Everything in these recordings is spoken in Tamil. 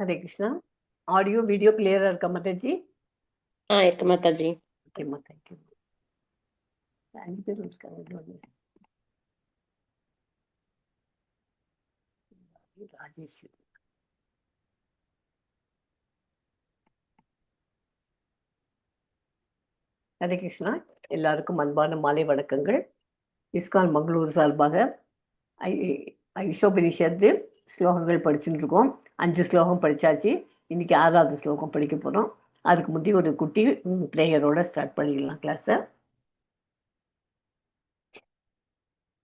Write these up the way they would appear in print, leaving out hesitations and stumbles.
हरे कृष्णा। ऑडियो वीडियो क्लियर இருக்கா மாதாஜி? இருக்கு மாதாஜி. ஓகேம்மா, தேங்க்யூ. 5 பேர் இருக்காங்க. ராஜேஷ். ஹரே கிருஷ்ணா. எல்லாருக்கும் அன்பான மாலை வணக்கங்கள். இஸ்கான் மங்களூர் சார்பாக ஐஷோபனிஷத்து ஸ்லோகங்கள் படிச்சுட்டு இருக்கோம். 5 ஸ்லோகம் படித்தாச்சு. இன்னைக்கு 6வது ஸ்லோகம் படிக்க போகிறோம். அதுக்கு முந்தைய ஒரு குட்டி ப்ரேயரோட ஸ்டார்ட் பண்ணிடலாம் கிளாஸை.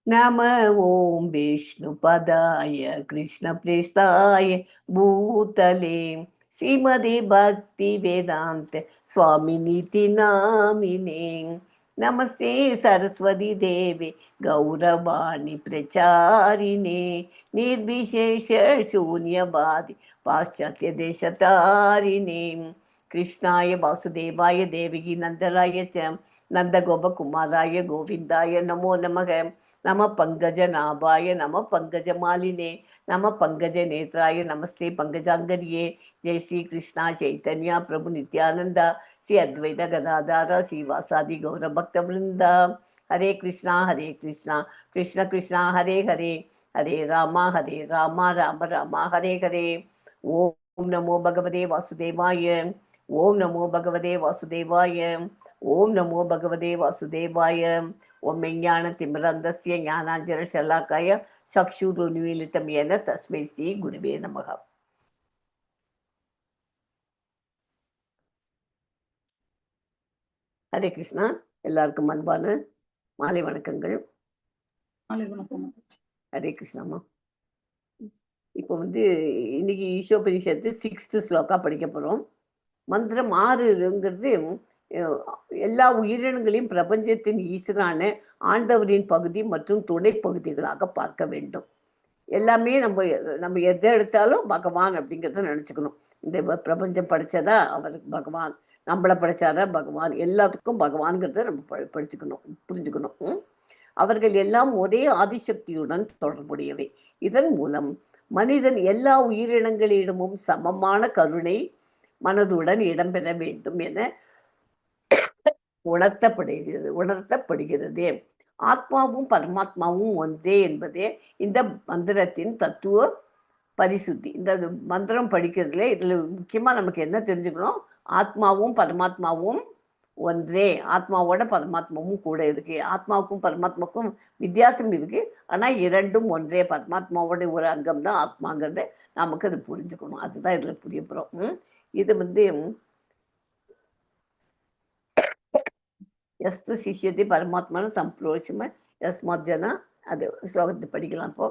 நம ஓம் விஷ்ணுபதாய கிருஷ்ணப்ரேஷ்டாய பூதலே ஸ்ரீமதி பக்தி வேதாந்த சுவாமிநிதி நாமினே நமஸ்தே சரஸ்வதி தேவி கௌரவாணி பிரச்சாரிணே நிர்விசேஷ சூன்யவாதி பாश्चात्य தேசதாரிணே கிருஷ்ணாய வாசுதேவாய தேவகி நந்தராய ச நந்தகோபகுமாராய கோவிந்தாய நமோ நமக நம பங்கஜநாபாய நம பங்கஜமாலினே நம பங்கஜ நேத்ராய நமஸ்தே பங்கஜாங்கரியே. ஜெய் ஸ்ரீ கிருஷ்ணா சைத்தன்யா பிரபு நித்யானந்தா ஸ்ரீ அத்வைத கதாதாரா ஸ்ரீவாசாதி கௌர பக்த விருந்தா. ஹரே கிருஷ்ணா கிருஷ்ண கிருஷ்ணா ஹரே ஹரே ஹரே ராமா ராம ராமா ஹரே ஹரே. ஓம் நமோ பகவதே வாசுதேவாய. ஓம் நமோ பகவதே வாசுதேவாய. ஓம் நமோ பகவதே வாசுதேவாய. ஓம் ஞான திமிரந்தஸ்ய ஞானாஞ்சன ஷலாக்காய சக்ஷுருன்மீலிதம் என தஸ்மை ஸ்ரீ குருவே நமக. ஹரே கிருஷ்ணா. எல்லாருக்கும் அன்பான மாலை வணக்கங்கள். ஹரே கிருஷ்ணாமா. இப்போ இன்னைக்கு ஈஷோபனிஷத்து 6th ஸ்லோகா படிக்க போகிறோம். மந்திரம் 6ங்கிறது எல்லா உயிரினங்களையும் பிரபஞ்சத்தின் ஈஸ்வரான ஆண்டவரின் பகுதி மற்றும் துணை பகுதிகளாக பார்க்க வேண்டும். எல்லாமே நம்ம எதை எடுத்தாலும் பகவான் அப்படிங்கிறத நினச்சிக்கணும். இந்த பிரபஞ்சம் படித்ததா அவருக்கு பகவான், நம்மளை படித்தாரா பகவான், எல்லாத்துக்கும் பகவான்கிறத நம்ம படிச்சுக்கணும், புரிஞ்சுக்கணும். அவர்கள் எல்லாம் ஒரே ஆதிசக்தியுடன் தொடர்புடையவை. இதன் மூலம் மனிதன் எல்லா உயிரினங்களிடமும் சமமான கருணை மனதுடன் இடம்பெற வேண்டும் என உணர்த்தப்படுகிறது. ஆத்மாவும் பரமாத்மாவும் ஒன்றே என்பதே இந்த மந்திரத்தின் தத்துவ பரிசுத்தி. இந்த மந்திரம் படிக்கிறதுல இதில் முக்கியமாக நமக்கு என்ன தெரிஞ்சுக்கணும்? ஆத்மாவும் பரமாத்மாவும் ஒன்றே. ஆத்மாவோட பரமாத்மாவும் கூட இருக்கு. ஆத்மாவுக்கும் பரமாத்மாவுக்கும் வித்தியாசம் இருக்கு, ஆனால் இரண்டும் ஒன்றே. பரமாத்மாவோட ஒரு அங்கம் தான் ஆத்மாங்கிறத நமக்கு அது புரிஞ்சுக்கணும். அதுதான் இதில் புரிய போகிறோம். இது எஸ்து சிஷ்யத்தை பரமாத்மான சம்பிரோஷம எஸ்மத்ஜனா, அது ஸ்லோகத்தை படிக்கலாம். இப்போ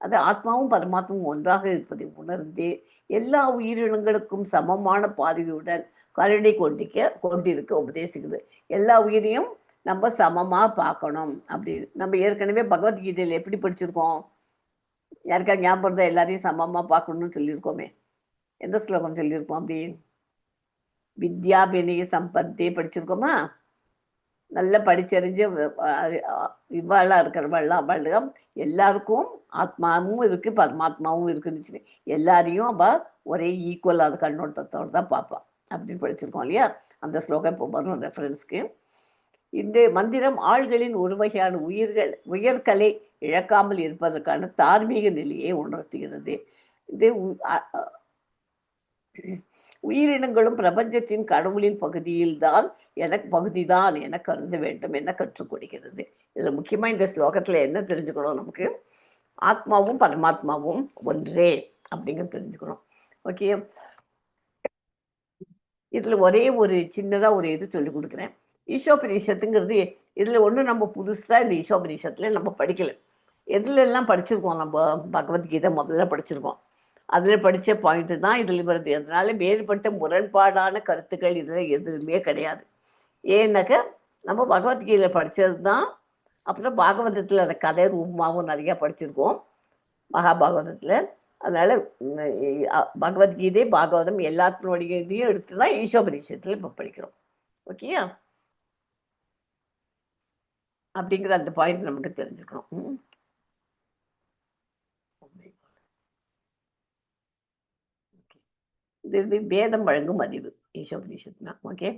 அது ஆத்மாவும் பரமாத்மாவும் ஒன்றாக இருப்பதை உணர்ந்து எல்லா உயிரினங்களுக்கும் சமமான பார்வையுடன் கருணை கொண்டிருக்க உபதேசிக்குது. எல்லா உயிரையும் நம்ம சமமாக பார்க்கணும் அப்படி. நம்ம ஏற்கனவே பகவத்கீதையில் எப்படி படிச்சிருக்கோம்? யாருக்கா ஞாபகம் தான்? எல்லாரையும் சமமாக பார்க்கணும்னு சொல்லியிருக்கோமே. எந்த ஸ்லோகம் சொல்லியிருக்கோம்? அப்படி வித்யாபினய சம்பத்தி படிச்சிருக்கோமா? நல்லா படிச்சறிஞ்சு இவ்வாளாக இருக்கிறவெல்லாம் அவளும் எல்லாருக்கும் ஆத்மாவும் இருக்குது பரமாத்மாவும் இருக்குன்னு எல்லாரையும் அவள் ஒரே ஈக்குவலாக கண்ணோட்டத்தோடு தான் பார்ப்பாள் அப்படின்னு படிச்சிருக்கோம் இல்லையா? அந்த ஸ்லோகம் இப்போ வரும் ரெஃபரன்ஸ்க்கு. இந்த மந்திரம் ஆள்களின் ஒரு வகையான உயர்கலை இழக்காமல் இருப்பதற்கான தார்மீக நிலையை உணர்த்துகிறது. இது உயிரினங்களும் பிரபஞ்சத்தின் கடவுளின் பகுதிதான் என கருத வேண்டும் என கற்றுக் கொடுக்கிறது. இதில் முக்கியமாக இந்த ஸ்லோகத்தில் என்ன தெரிஞ்சுக்கணும்? நமக்கு ஆத்மாவும் பரமாத்மாவும் ஒன்றே அப்படிங்கிறது தெரிஞ்சுக்கணும். ஓகே, இதில் ஒரே ஒரு சின்னதாக ஒரு இது சொல்லிக் கொடுக்குறேன். ஈஷோபனிஷத்துங்கிறது இதில் ஒன்றும் நம்ம புதுசாக இந்த ஈஷோபனிஷத்தில் நம்ம படிக்கலை. எதுலெல்லாம் படிச்சிருக்கோம்? நம்ம பகவத்கீதை முதல்ல படிச்சிருக்கோம். அதில் படித்த பாயிண்ட்டு தான் இதில் வருது. அதனால வேறுபட்ட முரண்பாடான கருத்துக்கள் இதில் எதுவுமே கிடையாது. ஏன்னாக்க நம்ம பகவத்கீதையில் படித்தது தான். அப்புறம் பாகவதத்தில் அந்த கதை ரூபமாகவும் நிறையா படிச்சிருக்கோம் மகாபாகவதத்தில். அதனால் பகவத்கீதை பாகவதம் எல்லாத்தினுடைய இதையும் எடுத்து தான் ஈஷோபனிஷத்தில் இப்போ படிக்கிறோம். ஓகேயா? அப்படிங்கிற அந்த பாயிண்ட் நமக்கு தெரிஞ்சுக்கணும். இது வேதம் வழங்கும் அறிவு ஈஷோபனிஷத்துனா. ஓகே.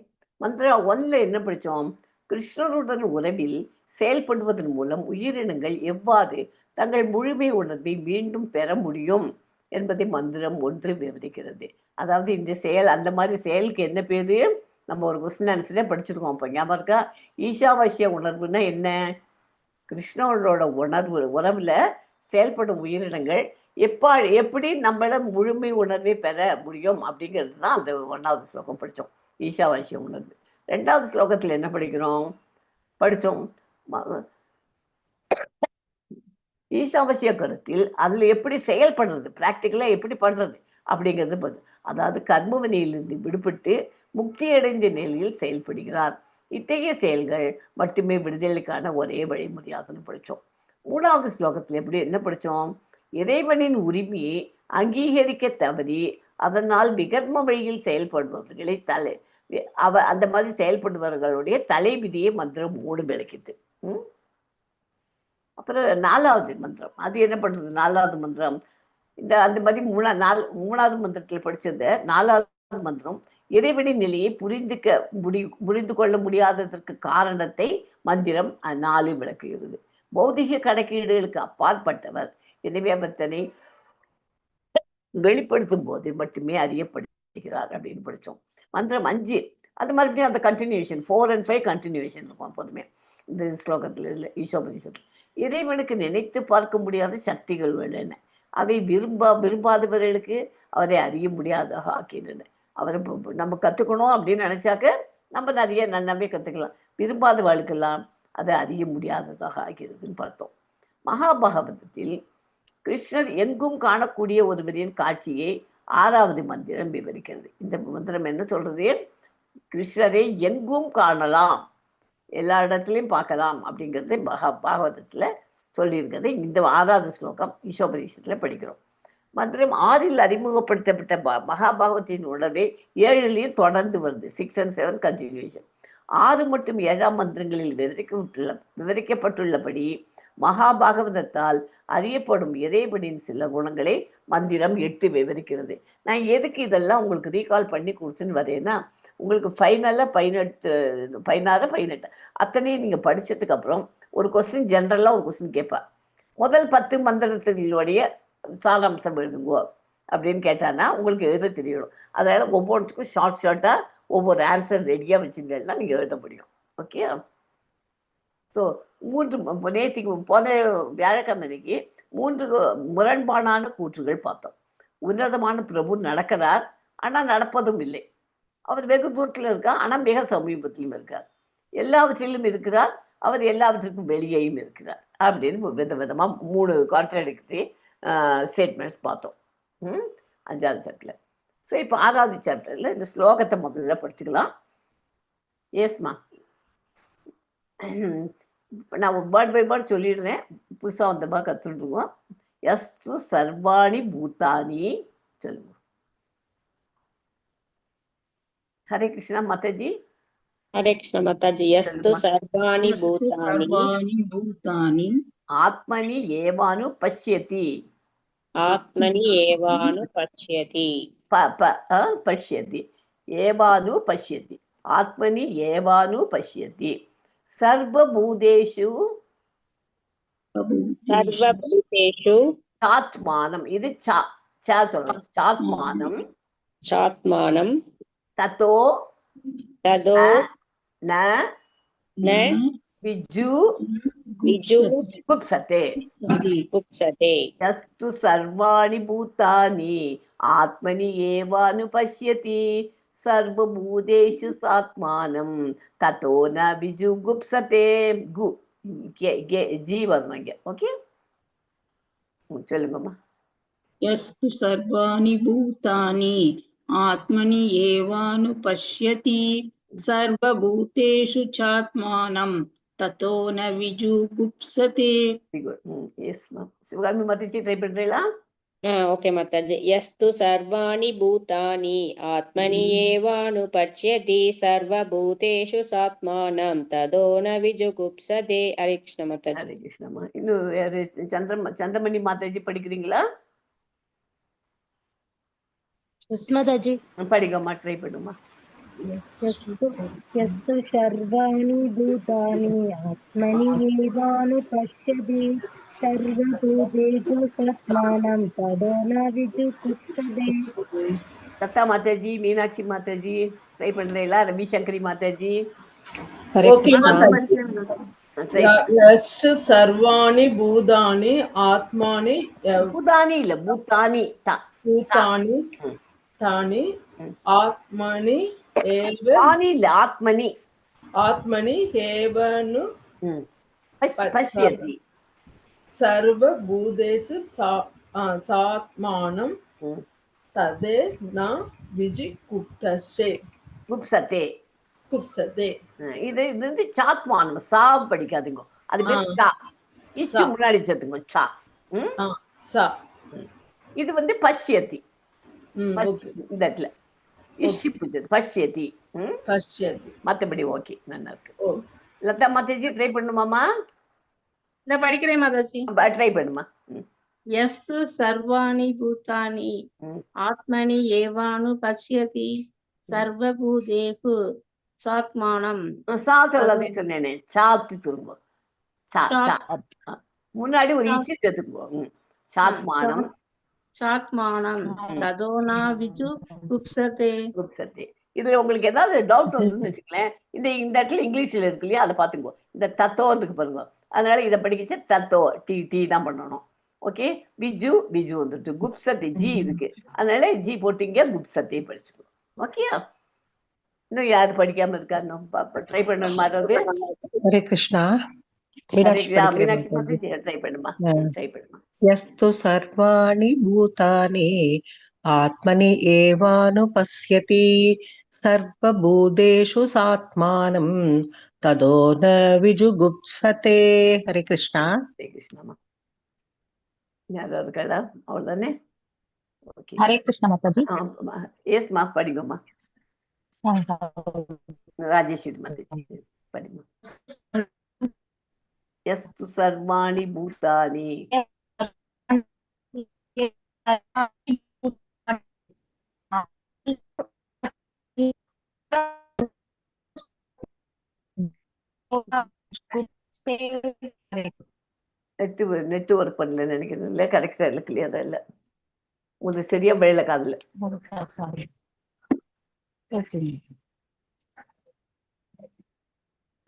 மந்திரம் 1ல என்ன படிச்சோம்? கிருஷ்ணருடன் உறவில் செயல்படுவதன் மூலம் உயிரினங்கள் எவ்வாறு தங்கள் முழுமை உணர்வை மீண்டும் பெற முடியும் என்பதை மந்திரம் 1 விவரிக்கிறது. அதாவது இந்த செயல் அந்த மாதிரி செயலுக்கு என்ன பேரு? நம்ம ஒரு கொஸ்டின் ஆன்சரே படிச்சிருக்கோம். அப்போ ஞாபகம் இருக்கா? ஈஷாவாஸ்ய உணர்வுன்னா என்ன? கிருஷ்ணரோட உறவுல செயல்படும் உயிரினங்கள் எப்படி நம்மள முழுமை உணர்வை பெற முடியும் அப்படிங்கிறது தான் அந்த 1வது ஸ்லோகம் படித்தோம். ஈஷாவாஸ்ய உணர்வு. 2வது ஸ்லோகத்தில் என்ன படித்தோம்? ஈஷாவாஸ்ய கருத்தில் அதில் எப்படி செயல்படுறது, ப்ராக்டிக்கலாக எப்படி பண்ணுறது அப்படிங்கிறது பார்த்தோம். அதாவது கர்மவினையிலிருந்து விடுபட்டு முக்தி அடைந்த நிலையில் செயல்படுகிறார். இத்தகைய செயல்கள் மட்டுமே விடுதலைக்கான ஒரே வழிமுறையாகன்னு படித்தோம். 3வது ஸ்லோகத்தில் என்ன படித்தோம்? இறைவனின் உரிமையை அங்கீகரிக்க தவறி அதனால் விகர்ம வழியில் செயல்படுபவர்களை அந்த மாதிரி செயல்படுபவர்களுடைய தலைவிதியை மந்திரம் 3 விளக்கிது. அப்புறம் 4வது மந்திரம் அது என்ன பண்ணுறது? 4வது மந்திரம் அந்த மாதிரி 3வது மந்திரத்தில் படித்தது 4வது மந்திரம் இறைவனின் நிலையை புரிந்து கொள்ள முடியாததற்கு காரணத்தை மந்திரம் 4 விளக்குகிறது. பௌதிக கணக்கீடுகளுக்கு அப்பாற்பட்டவர், எனவே அவர் தன்னை வெளிப்படுத்தும் போது மட்டுமே அறியப்படுகிறார் அப்படின்னு படித்தோம். மந்திரம் 5 அது மறுபடியும் அந்த கண்டினியூஷன் 4 and 5 கண்டினியூஷன் இருக்கும் எப்போதுமே இந்த ஸ்லோகத்தில். இல்லை ஈஷோபனிஷத்தில் இறைவனுக்கு நினைத்து பார்க்க முடியாத சக்திகள் உள்ளன. அவை விரும்பாதவர்களுக்கு அவரை அறிய முடியாதாக ஆக்கின்றன. அவரை நம்ம கற்றுக்கணும் அப்படின்னு நினச்சாக்க நம்ம நிறைய நல்லாவே கற்றுக்கலாம். விரும்பாத வாழ்க்கெல்லாம் அதை அறிய முடியாததாக ஆகிறதுன்னு பார்த்தோம். மகாபாகவதத்தில் கிருஷ்ணர் எங்கும் காணக்கூடிய ஒருவரின் காட்சியை 6வது மந்திரம் விவரிக்கிறது. இந்த மந்திரம் என்ன சொல்றது? கிருஷ்ணரை எங்கும் காணலாம், எல்லா இடத்துலையும் பார்க்கலாம் அப்படிங்கிறது பாகவதத்தில் சொல்லியிருக்கிறது. இந்த 6வது ஸ்லோகம் ஈஷோபனிஷத்தில் படிக்கிறோம். மந்திரம் 6ல் அறிமுகப்படுத்தப்பட்ட மகாபாகவத்தின் உணர்வே 7லையும் தொடர்ந்து வருது. 6 and 7 கண்டினியூஷன். 6 மற்றும் 7ஆம் மந்திரங்களில் விவரிக்கப்பட்டுள்ளபடி மகாபாகவதத்தால் அறியப்படும் இறைவனின் சில குணங்களை மந்திரம் 8 விவரிக்கிறது. நான் எதுக்கு இதெல்லாம் உங்களுக்கு ரீகால் பண்ணி கொடுத்துன்னு வரேன்னா, உங்களுக்கு ஃபைனலாக 16 18 அத்தனையும் நீங்கள் படித்ததுக்கு அப்புறம் ஒரு கொஸ்டின் ஜென்ரலாக ஒரு கொஸ்டின் கேட்பேன். முதல் 10 மந்திரத்துகளுடைய சாராம்சம் எழுதுங்கோ அப்படின்னு கேட்டான்னா உங்களுக்கு எழுத தெரியணும். அதனால் ஒவ்வொன்றுக்கும் ஷார்ட்டாக ஒவ்வொரு ஆன்சர் ரெடியாக வச்சுருந்தேன்னா நீங்கள் எழுத முடியும். ஓகே. ஸோ 3 நேற்றுக்கு போன வியாழக்கிழமைக்கு 3 முரண்பாடான கூற்றுகள் பார்த்தோம். உன்னதமான பிரபு நடக்கிறார், ஆனால் நடப்பதும் இல்லை. அவர் வெகு தூரத்தில் இருக்கார், ஆனால் மிக சமீபத்திலும் இருக்கார். எல்லாவற்றிலும் இருக்கிறார், அவர் எல்லாவற்றுக்கும் வெளியேயும் இருக்கிறார் அப்படின்னு விதவிதமாக 3 கான்ட்ராடிக்டரி ஸ்டேட்மெண்ட்ஸ் பார்த்தோம் 5வது சாப்டரில். ஸோ இப்போ 6வது சாப்டரில் இந்த ஸ்லோகத்தை முதல்ல படிச்சுக்கலாம். ஏஸ்மா, நான் வேர்ட் பை வேர்ட் சொல்லிடுறேன், புதுசாக வந்தமாக கற்றுடுவோம். எஸ்து சர்வாணி பூத்தானி சொல்லுங்க. ஹரே கிருஷ்ணா மாதாஜி. ஹரே கிருஷ்ண மாதாஜி. எஸ்து சர்வாணி பூதானி ஆத்மனி ஏவானு பஷ்யதி. ஆத்மனி ஏவானு பஷ்யதி. பஷ்யதி ஏவானு பஷ்யதி. ஆத்மனி ஏவானு பஷ்யதி. சர்வபூதேஷு சாத்மானம். இது சொல்லணும். சாத்மானம் ததோ ந விஜு குப்சதே. யஸ்து சர்வாணி பூதானி ஆத்மனி ஏவானு பஷ்யதி சர்வபூதேஷு சாத்மானம் ததோ ந விஜுகுப்சதே. ஜி வரணுங்க. ஓகே, சொல்லுங்கம்மா. யஸ்து சர்வாணி பூதானி ஆத்மனி ஏவானு பஷ்யதி சர்வபூதேஷு சாத்மானம் ததோ ந விஜுகுப்சதே. Yes ma'am. Sivakami Mataji try பண்றீங்களா? ஓகே மாதாஜி. யஸ்து சர்வாணி பூதானி ஆத்மனி ஏவானு பஷ்யதி சர்வபூதேஷு சாத்மானம் ததோ ந விஜுகுப்சதே. ஹரே கிருஷ்ண மாதாஜி. ஹரே கிருஷ்ணம்மா. இன்னும் வேறு சந்திரமணி மாதாஜி படிக்கிறீங்களா? மாதாஜி. படிங்கம்மா, ட்ரை பண்ணுமா. यस्तु सर्वाणि भूतानि आत्मनि एवानुपश्यति सर्वभूतेषु सत्मानं ततो न विजुगुप्सते. தத்தா மாதாஜி, மீனாட்சி மாதாஜி ட்ரை பண்றீங்களா? ரவிசங்கரி மாதாஜி ஓகே மாதாஜி. ட்ரை யஸ்ஸு சர்வாணி பூதானி ஆத்மானி பூதானி இல்ல, பூத்தானி தா பூதானி ம். தானி ம். ஆத்மனி ஏவ தானி இல்ல, ஆத்மனி. ஆத்மனி ஏவனு பஷ்யதி சர்வ பூதேஷு சாத்மானம் ததே ந விஜிகுப்தஸ்ஸே குப்சத்தே. குப்சதே. இது இது வந்து சாத்மானம். சா படிக்காதுங்க, அது பேர் சா. இச்சு முன்னாடி சேர்த்துங்க, சா. சா. இது வந்து பஷ்யதி. ஓகே. இந்த இடத்துல இஷி பூஜை பஷ்யதி. பஷ்யதி. மற்றபடி ஓகே, நல்லா இருக்கு. ஓகே. லதா மாதாஜி ட்ரை பண்ணுமாமா? இந்த படிக்கிறேன் மாதாஜி. ட்ரை பண்ணுமா. यस्तु सर्वाणि भूतानि आत्मनि एवानुपश्यति सर्वभूतेषु सात्मानं. சா சொல்லாதே சொன்னேனே, சாத்து சொல்லுங்க. சா சா முன்னாடி ஒரு இச்சு சேர்த்துக்குவோம். சாத்மானம் சாத்மானம் ததோ ந விஜுகுப்சதே. குப்சத்தே. இதுல உங்களுக்கு ஏதாவது டவுட் வந்துன்னு வச்சுக்கலேன், இந்த இடத்துல இங்கிலீஷ்ல இருக்கு இல்லையா, அதை பார்த்துக்கோ. இந்த தத்தோ இருக்கு பாருங்க, அதனால இதை படிக்கச்சு தத்தோ டி டி தான் பண்ணணும். ஓகே. பிஜு பிஜு வந்துட்டு குப்சத்தே ஜி இருக்கு, அதனால ஜி போட்டீங்க, குப்சத்தையே படிச்சுக்கோ. ஓகேயா? இன்னும் யாரு படிக்காம இருக்கா? இன்னும் ட்ரை பண்ண மாறது. ஹரே கிருஷ்ணா. மீனாட்சி ட்ரை பண்ணுமா, ட்ரை பண்ணுமா. யஸ்து சர்வாணி பூதானி ஆத்மனி ஏவானுபஸ்யதி சர்வபூதேஷு சாத்மானம் ததோ ந விஜுகுப்சதே. ஹரே கிருஷ்ணா. ஹரே கிருஷ்ணாமா. யாராவது இருக்கா? அவ்வளவுதானே. ஓகே. ஹரே கிருஷ்ணா மாதாஜி. எஸ்மா, படிங்கம்மா. ராஜேஸ்வரி மாதாஜி படிமா. यस्तु सर्वाणि भूतानि நெட் ஒர்க் பண்ணல நினைக்கிறேன். இல்லை, கரெக்டா இல்லை, கிளியரா இல்லை. உங்களுக்கு சரியா வேலை காதுல.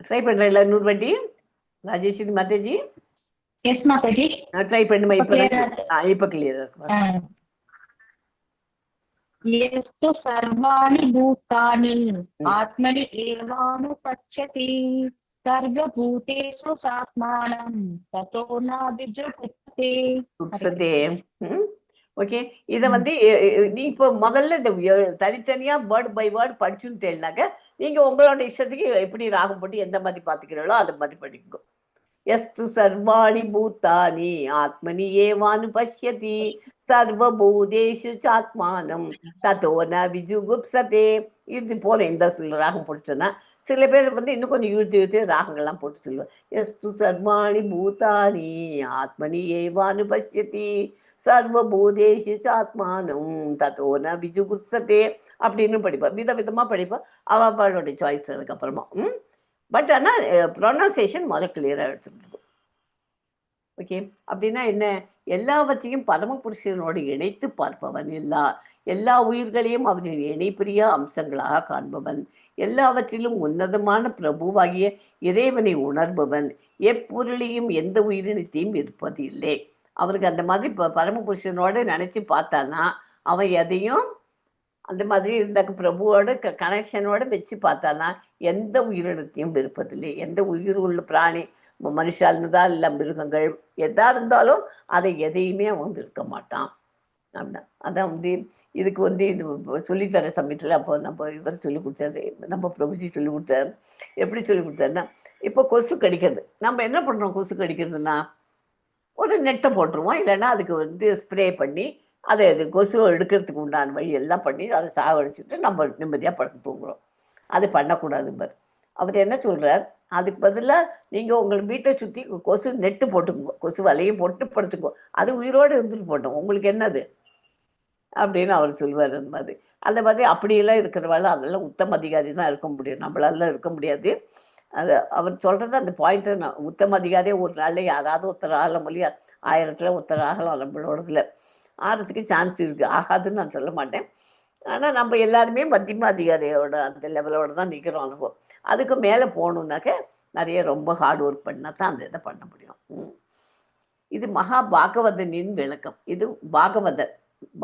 ட்ரை பண்றேன் இன்னொரு வாட்டி. ராஜேஸ்வரி மாதாஜி. எஸ் மாதாஜி. ட்ரை பண்ணுமா. இப்ப கிளியரா இருக்கு. यस्तु सर्वाणि भूतानि आत्मनि एवानुपश्यति सर्वभूतेषु सात्मानं ततो न विजुगुप्सते. குப்சத்தே. ஓகே. இதை வந்து நீ இப்போ முதல்ல இந்த தனித்தனியா வேர்ட் பை வேர்ட் படிச்சுட்டேன்னாக்க நீங்க உங்களோட இஷ்டத்துக்கு எப்படி ராகம் போட்டு எந்த மாதிரி பாத்துக்கிறீங்களோ அந்த மாதிரி படிக்கோ. यस्तु सर्वाणि भूतानि आत्मनि एवानुपश्यति सर्वभूतेषु चात्मानं ततो न विजुगुप्सते. இது போல இந்த ராகம் போட்டு சொன்னா, சில பேர் வந்து இன்னும் கொஞ்சம் இழுத்து ராகங்கள்லாம் போட்டு சொல்லுவோம். यस्तु सर्वाणि भूतानि आत्मनि एवानुपश्यति सर्वभूतेषु चात्मानं ततो न विजुगुप्सते அப்படின்னு படிப்பா. விதவிதமா படிப்பா. அவளோட சாய்ஸ் அதுக்கப்புறமா. பட் ஆனால் ப்ரொனன்சியேஷன் முதல் கிளியராக எடுத்துருக்கும். ஓகே. அப்படின்னா என்ன? எல்லாவற்றையும் பரமபுருஷனோடு இணைத்து பார்ப்பவன், எல்லா உயிர்களையும் அவற்றின் இணைப்பிரிய அம்சங்களாக காண்பவன், எல்லாவற்றிலும் உன்னதமான பிரபுவாகிய இறைவனை உணர்பவன், எப்பொருளையும் எந்த உயிரினத்தையும் இருப்பது இல்லை. அவனுக்கு அந்த மாதிரி பரமபுருஷனோடு நினச்சி பார்த்தானா அவன் எதையும் அந்த மாதிரி இருந்த பிரபுவோட கனெக்ஷனோட வச்சு பார்த்தானா எந்த உயிரினத்தையும் இருப்பதில்லை. எந்த உயிர் உள்ள பிராணி, மனுஷால்னுதா இல்லை மிருகங்கள் எதா இருந்தாலும் அதை எதையுமே அவன் இருக்க மாட்டான். அப்படின்னா அதான் வந்து இதுக்கு வந்து இது சொல்லித்தர சமயத்தில் அப்போ நம்ம இவர் சொல்லி கொடுத்தாரு, நம்ம பிரபுஜி சொல்லி கொடுத்தாரு. எப்படி சொல்லி கொடுத்தாருன்னா, இப்போ கொசு கடிக்கிறது. நம்ம என்ன பண்ணுறோம்? கொசு கடிக்கிறதுனா ஒரு நெட்டை போட்டுருவோம், இல்லைன்னா அதுக்கு வந்து ஸ்ப்ரே பண்ணி அதை கொசு எடுக்கிறதுக்கு உண்டான வழி எல்லாம் பண்ணி அதை சாகடிச்சுட்டு நம்ம நிம்மதியாக படுத்து தூங்குறோம். அது பண்ணக்கூடாதும்பார். அவர் என்ன சொல்கிறார்? அதுக்கு பதிலாக நீங்கள் உங்கள் வீட்டை சுற்றி கொசு நெட்டு போட்டுக்கோங்க, கொசு வலையும் போட்டு படுத்துக்கோ, அது உயிரோடு இருந்துட்டு போட்டோம், உங்களுக்கு என்னது? அப்படின்னு அவர் சொல்லுவார். அந்த மாதிரி அப்படியெல்லாம் இருக்கிறவாள் அதெல்லாம் உத்தம அதிகாரி தான் இருக்க முடியும், நம்மளால இருக்க முடியாது. அது அவர் சொல்கிறது அந்த பாயிண்ட்டை நான் உத்தம அதிகாரியே ஒரு நாளில் யாராவது ஒருத்தர் ஆகலாம் இல்லையா, 1000ல் ஒருத்தர் ஆகலாம், நம்மளோடதுல ஆகிறதுக்கு சான்ஸ் இருக்குது, ஆகாதுன்னு நான் சொல்ல மாட்டேன். ஆனால் நம்ம எல்லாருமே மத்தியம அதிகாரியோட அந்த லெவலோட தான் நிற்கிறோம். அனுபவம் அதுக்கு மேலே போகணுன்னாக்க நிறைய ரொம்ப ஹார்ட் ஒர்க் பண்ணால் தான் அந்த இதை பண்ண முடியும். இது மகா பாகவதனின் விளக்கம். இது பாகவதன்.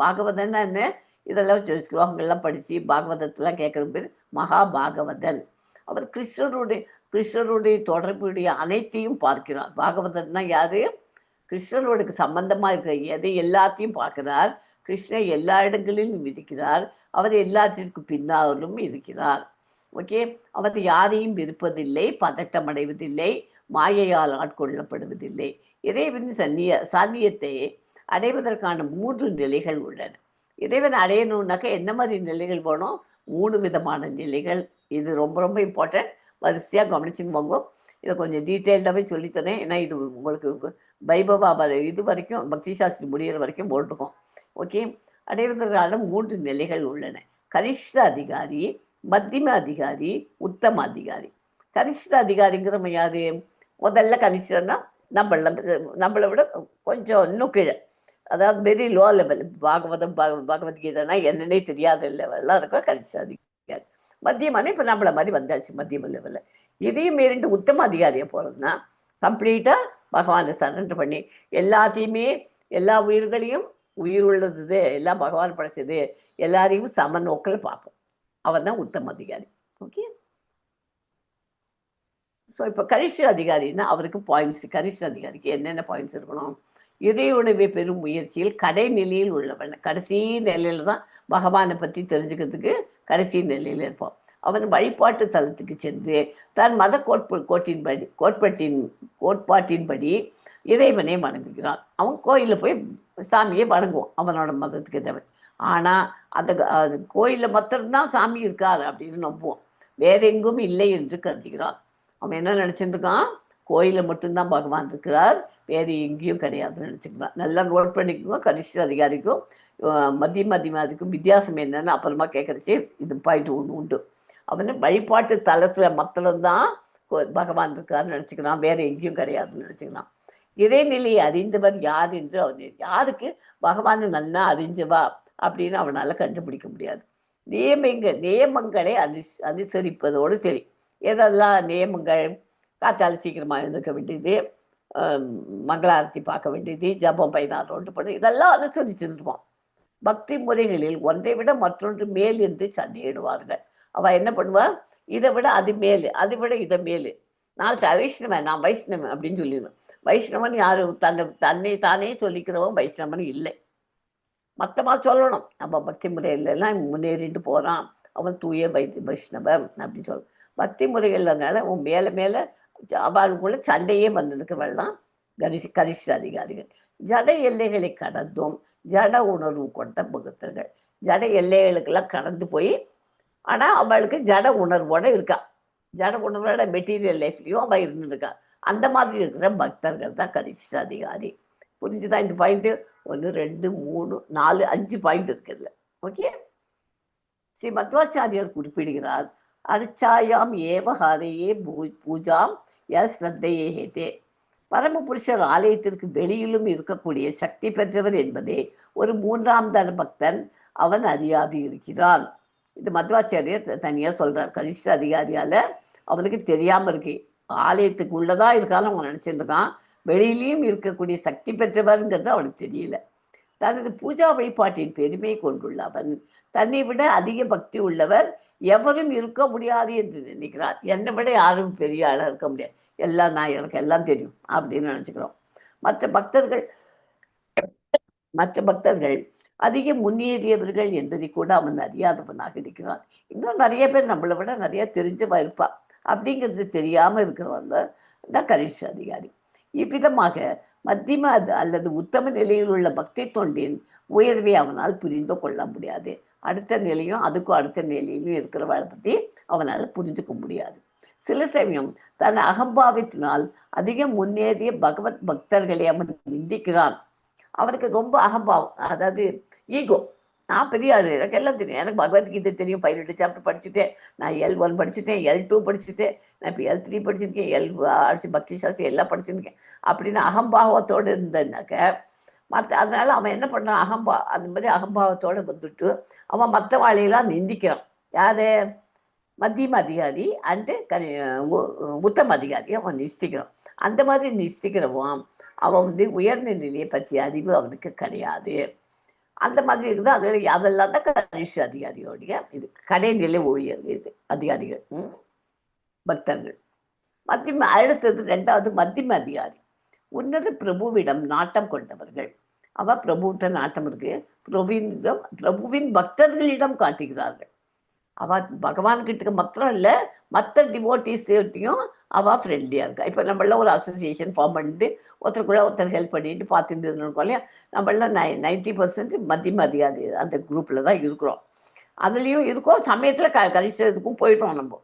பாகவதன்னா என்ன? இதெல்லாம் ஸ்லோகங்கள்லாம் படித்து பாகவதத்தெல்லாம் கேட்குற பேர் மகா பாகவதன். அவர் கிருஷ்ணருடைய தொடர்புடைய அனைத்தையும் பார்க்கிறார். பாகவதன்னா யாரு? கிருஷ்ணரோடுக்கு சம்பந்தமாக இருக்கிற எதை எல்லாத்தையும் பார்க்கிறார். கிருஷ்ணர் எல்லா இடங்களிலும் இருக்கிறார். அவர் எல்லாத்திற்கும் பின்னாலும் இருக்கிறார். ஓகே, அவர் யாரையும் விருப்பதில்லை, பதட்டம் அடைவதில்லை, மாயையால் ஆட்கொள்ளப்படுவதில்லை. இறைவன் சாநியத்தை அடைவதற்கான 3 நிலைகள் உள்ளன. இறைவன் அடையணுன்னாக்கா என்ன மாதிரி நிலைகள் வேணும்? 3 விதமான நிலைகள். இது ரொம்ப ரொம்ப இம்பார்ட்டன்ட். வரிசையாக கவனிச்சுன்னு போங்க. இதை கொஞ்சம் டீட்டெயில்டாகவே சொல்லித்தரேன். ஏன்னா இது உங்களுக்கு வைபவா இது வரைக்கும் பக்தி சாஸ்திரி முடிகிற வரைக்கும் போட்டிருக்கோம். ஓகே, அடைவதற்கான 3 நிலைகள் உள்ளன. கனிஷ்ட அதிகாரி, மத்தியம அதிகாரி, உத்தம அதிகாரி. கனிஷ்ட அதிகாரிங்கிறவங்க யாரு? முதல்ல கனிஷ்டன்னா நம்மளை விட கொஞ்சம் இன்னும் கீழே, அதாவது வெரி லோ லெவல். பகவத்கீதைனா என்னன்னே தெரியாத லெவல்லாம் இருக்கிற கனிஷ்ட அதிகாரி. மத்தியமான இப்போ நம்மளை மாதிரி வந்தாச்சு மத்தியம லெவலில். இதையும் மீறிண்டு உத்தம அதிகாரியை போகிறதுனா கம்ப்ளீட்டாக பகவானை சரண்டர் பண்ணி எல்லாத்தையுமே, எல்லா உயிர்களையும், உயிர் உள்ளது எல்லாம் பகவான் படைச்சது, எல்லாரையும் சம நோக்கில் பார்ப்போம். அவன் தான் உத்தம அதிகாரி. ஓகே, ஸோ இப்போ கனிஷ்ட அதிகாரின்னா அவருக்கு பாயிண்ட்ஸ். கனிஷ்ட அதிகாரிக்கு என்னென்ன பாயிண்ட்ஸ் இருக்கணும்? இறை உணவை பெறும் முயற்சியில் கடைநிலையில் உள்ளவன். கடைசி நிலையில் தான் பகவானை பற்றி தெரிஞ்சுக்கிறதுக்கு கடைசி நிலையில் இருப்பான். அவன் வழிபாட்டு தலத்துக்கு சென்று தன் மத கோட்பாட்டின்படி இறைவனை வணங்குகிறான். அவன் கோயிலில் போய் சாமியை வணங்குவான், அவனோட மதத்துக்கு தேவன். ஆனால் அந்த கோயிலில் மாத்திரம்தான் சாமி இருக்கார் அப்படின்னு நம்புவான், வேற எங்கும் இல்லை என்று கருதுகிறான். அவன் என்ன நினச்சிட்டு இருக்கான்? கோயிலில் மட்டும்தான் பகவான் இருக்கிறார், வேறு எங்கேயும் கிடையாதுன்னு நினச்சிக்கிறான். நல்லா நோட் பண்ணிக்கோங்க. கனிஷ்ட அதிகாரிக்கும் மத்தியம அதிகாரிக்கும் வித்தியாசம் என்னன்னு அப்புறமா கேட்குறச்சே இது பாயிண்ட் ஒன்று உண்டு. அவன் வழிபாட்டு தலத்தில் மாத்திரம்தான் பகவான் இருக்காருன்னு நினச்சிக்கிறான், வேறு எங்கேயும் கிடையாதுன்னு நினச்சிக்கிறான். இறைநிலையை அறிந்தவர் யார் என்று அவன் யாருக்கு பகவானை நல்லா அறிஞ்சவா அப்படின்னு அவனால் கண்டுபிடிக்க முடியாது. நியமங்களை அனுசரிப்பதோடு சரி. எதெல்லாம் நியமங்கள்? காத்தால சீக்கிரமாக எழுந்துக்க வேண்டியது, மங்களாரத்தி பார்க்க வேண்டியது, ஜபம் 16 ரோண்டு பண்ணு, இதெல்லாம் அனுசரிச்சுருவான். பக்தி முறைகளில் ஒன்றை விட மற்றொன்று மேல் என்று சண்டையிடுவார்கள். அவள் என்ன பண்ணுவாள்? இதை விட அது மேல், அதை விட இதை மேல். நான் வைஷ்ணவன், நான் வைஷ்ணவன் அப்படின்னு சொல்லிடுவேன். வைஷ்ணவன் யாரும் தன்னை தானே சொல்லிக்கிறவன் வைஷ்ணவன் இல்லை. மற்றமாக சொல்லணும், நம்ம பக்தி முறையிலலாம் முன்னேறிட்டு போகிறான், அவன் தூய வைஷ்ணவன் அப்படின்னு சொல்லணும். பக்தி முறைகள்னால அவன் மேலே மேலே அவளுக்குள்ள சண்டையே வந்துருக்கிறவெல்லாம் கனிஷ்ட அதிகாரிகள். ஜட எல்லைகளை கடந்தும் ஜட உணர்வு கொண்ட பக்தர்கள். ஜட எல்லைகளுக்கெல்லாம் கடந்து போய் ஆனால் அவளுக்கு ஜட உணர்வோடு இருக்கா. ஜட உணர்வோட மெட்டீரியல் லைஃப்லையும் அவள் இருந்துருக்கா. அந்த மாதிரி இருக்கிற பக்தர்கள் தான் கனிஷ்ட அதிகாரி. புரிஞ்சுதான் இந்த பாயிண்ட்டு? 1 2 3 4 5 பாயிண்ட் இருக்குதுல. ஓகே, ஸ்ரீ மத்வாச்சாரியார் குறிப்பிடுகிறார், அர்ச்சாயாம் ஏவஹாரையே பூஜாம் ஸ்ரத்தையே ஹேதே. பரமபுருஷர் ஆலயத்திற்கு வெளியிலும் இருக்கக்கூடிய சக்தி பெற்றவர் என்பதே ஒரு 3ஆம் தர பக்தன் அவன் அறியாது இருக்கிறான். இது மத்வாச்சாரியர் தனியாக சொல்கிறார். கனிஷ்ட அதிகாரியால் அவனுக்கு தெரியாமல் இருக்கு, ஆலயத்துக்கு உள்ளதாக இருக்கான்னு அவன் நினச்சிருக்கான், வெளியிலையும் இருக்கக்கூடிய சக்தி பெற்றவருங்கிறது அவனுக்கு தெரியல. தனது பூஜா வழிபாட்டின் பெருமை கொண்டுள்ள அவன் தன்னை விட அதிக பக்தி உள்ளவர் எவரும் இருக்க முடியாது என்று நினைக்கிறார். என்னை விட யாரும் பெரிய ஆளாக இருக்க முடியாது, எல்லாம் நான், எனக்கு எல்லாம் தெரியும் அப்படின்னு நினச்சிக்கிறோம். மற்ற பக்தர்கள் அதிக முன்னேறியவர்கள் என்பதை கூட அவன் அறியாதவனாக இருக்கிறான். இன்னும் நிறைய பேர் நம்மளை விட நிறைய தெரிஞ்சவா இருப்பான், அப்படிங்கிறது தெரியாமல் இருக்கிறவங்க தான் கனிஷ்ட அதிகாரி. இவ்விதமாக மத்தியம அல்லது உத்தம நிலையில் உள்ள பக்தி தொண்டின் உயர்வை அவனால் புரிந்து கொள்ள முடியாது. அடுத்த நிலையும் அதுக்கும் அடுத்த நிலையிலும் இருக்கிறவளை பற்றி அவனால் புரிஞ்சுக்க முடியாது. சில சமயம் தன் அகம்பாவத்தினால் அதிக முன்னேறிய பகவத் பக்தர்களை அவன் நிந்திக்கிறான். அவனுக்கு ரொம்ப அகம்பாவம், அதாவது ஈகோ, நான் பெரிய ஆள், எனக்கு எல்லாம் தெரியும். எனக்கு பகவத்கீதை தெரியும், 18 சாப்டர் படிச்சுட்டேன். நான் L1 படிச்சுட்டேன், L2 படிச்சுட்டேன், நான் இப்போ L3 படிச்சிருக்கேன், அரிசி பக்தி சாஸ்திரி எல்லாம் படிச்சிருக்கேன் அப்படின்னு அகம்பாவத்தோடு இருந்தேன்னாக்க அதனால அவன் என்ன பண்ணுறான், அந்த மாதிரி அகம்பாவத்தோடு வந்துட்டு அவன் மற்ற வாழையெல்லாம் நிந்திக்கிறான். யாரு? மத்தியம அதிகாரி அண்டு உத்தம அதிகாரி அவன் நிஷ்டிக்கிறான். அந்த மாதிரி நிஷ்டிக்கிறவன் அவன் உயர்நிலையை பற்றிய அறிவு அவனுக்கு கிடையாது. அந்த மாதிரி இருக்குது. அதெல்லாம் தான் கனிஷ்ட அதிகாரியோடைய இது கடைநிலை ஊழியர், இது அதிகாரிகள், பக்தர்கள். அடுத்தது 2வது மத்தியம அதிகாரி, உன்னத பிரபுவிடம் நாட்டம் கொண்டவர்கள். அவ பிரபுவிட்ட நாட்டம் இருக்கு, பிரபுவின் பக்தர்களிடம் காட்டுகிறார்கள். அவ பகவான்கிட்ட மாத்திரம் இல்லை, மற்ற டிவோட்டிஸ்கிட்டையும் அவள் ஃப்ரெண்ட்லியாக இருக்கா. இப்போ நம்மளாம் ஒரு அசோசியேஷன் ஃபார்ம் பண்ணிட்டு ஒருத்தர் ஹெல்ப் பண்ணிட்டு பார்த்துட்டு இருக்கோம் இல்லையா. நம்மளாம் 90% மத்தியம அதிகாரி அந்த குரூப்பில் தான் இருக்கிறோம். அதுலேயும் இருக்கோம், சமயத்தில் கனிஷ்டத்துக்கும் போயிட்டோம். நம்ம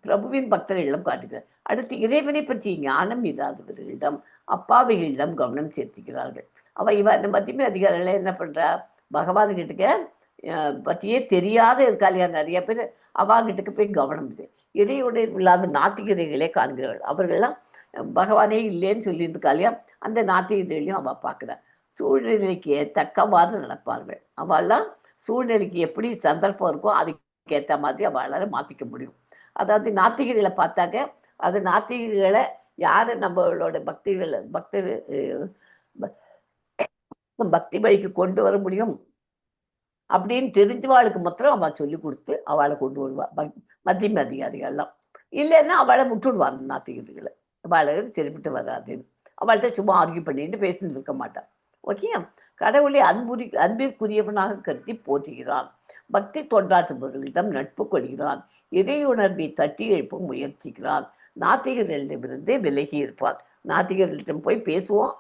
பிரபுவின் பக்தர்களிடம் காட்டுகிறார். அடுத்து இறைவனை பற்றி ஞானம் இல்லாதவர்களிடம் அப்பாவிகளிடம் கவனம் செலுத்துகிறார்கள். இந்த மத்தியம அதிகாரிகள் என்ன பண்ணுறா, பகவான்கிட்ட பற்றியே தெரியாத இருக்காளியா நிறைய பேர், அவாங்கிட்டுக்கு போய் கவனம் இது. இறையுடைய இல்லாத நாத்திகரைகளே காண்கிறார்கள். அவர்கள்லாம் பகவானே இல்லைன்னு சொல்லியிருக்காளியா, அந்த நாத்திகரைகளையும் அவள் பார்க்குறா. சூழ்நிலைக்கு தக்கவாறு நடப்பார்கள். அவள்லாம் சூழ்நிலைக்கு எப்படி சந்தர்ப்பம் இருக்கோ அதுக்கேற்ற மாதிரி அவளால் மாற்றிக்க முடியும். அதாவது நாத்திகர்களை பார்த்தாக்க அது நாத்திகர்களை யார் நம்மளோட பக்தி வழிக்கு கொண்டு வர முடியும் அப்படின்னு தெரிஞ்சவாளுக்கு மாத்திரம் அவள் சொல்லி கொடுத்து அவளை கொண்டு வருவா மத்தியம அதிகாரிகள்லாம். இல்லைன்னா அவளை விட்டுடுவாங்க நாத்திகர்களை, அவளை சரிப்பட்டு வராது. அவள்கிட்ட சும்மா ஆர்கியூ பண்ணிட்டு பேசிட்டு இருக்க மாட்டான். ஓகே, கடவுளை அன்பிற்குரியவனாக கருதி போற்றுகிறான். பக்தி தொண்டாற்றுபவர்களிடம் நட்பு கொள்கிறான். இறையுணர்வை தட்டி எழுப்ப முயற்சிக்கிறான். நாத்திகர்களிடமிருந்து விலகி இருப்பான். நாத்திகர்களிடம் போய் பேசுவோம்,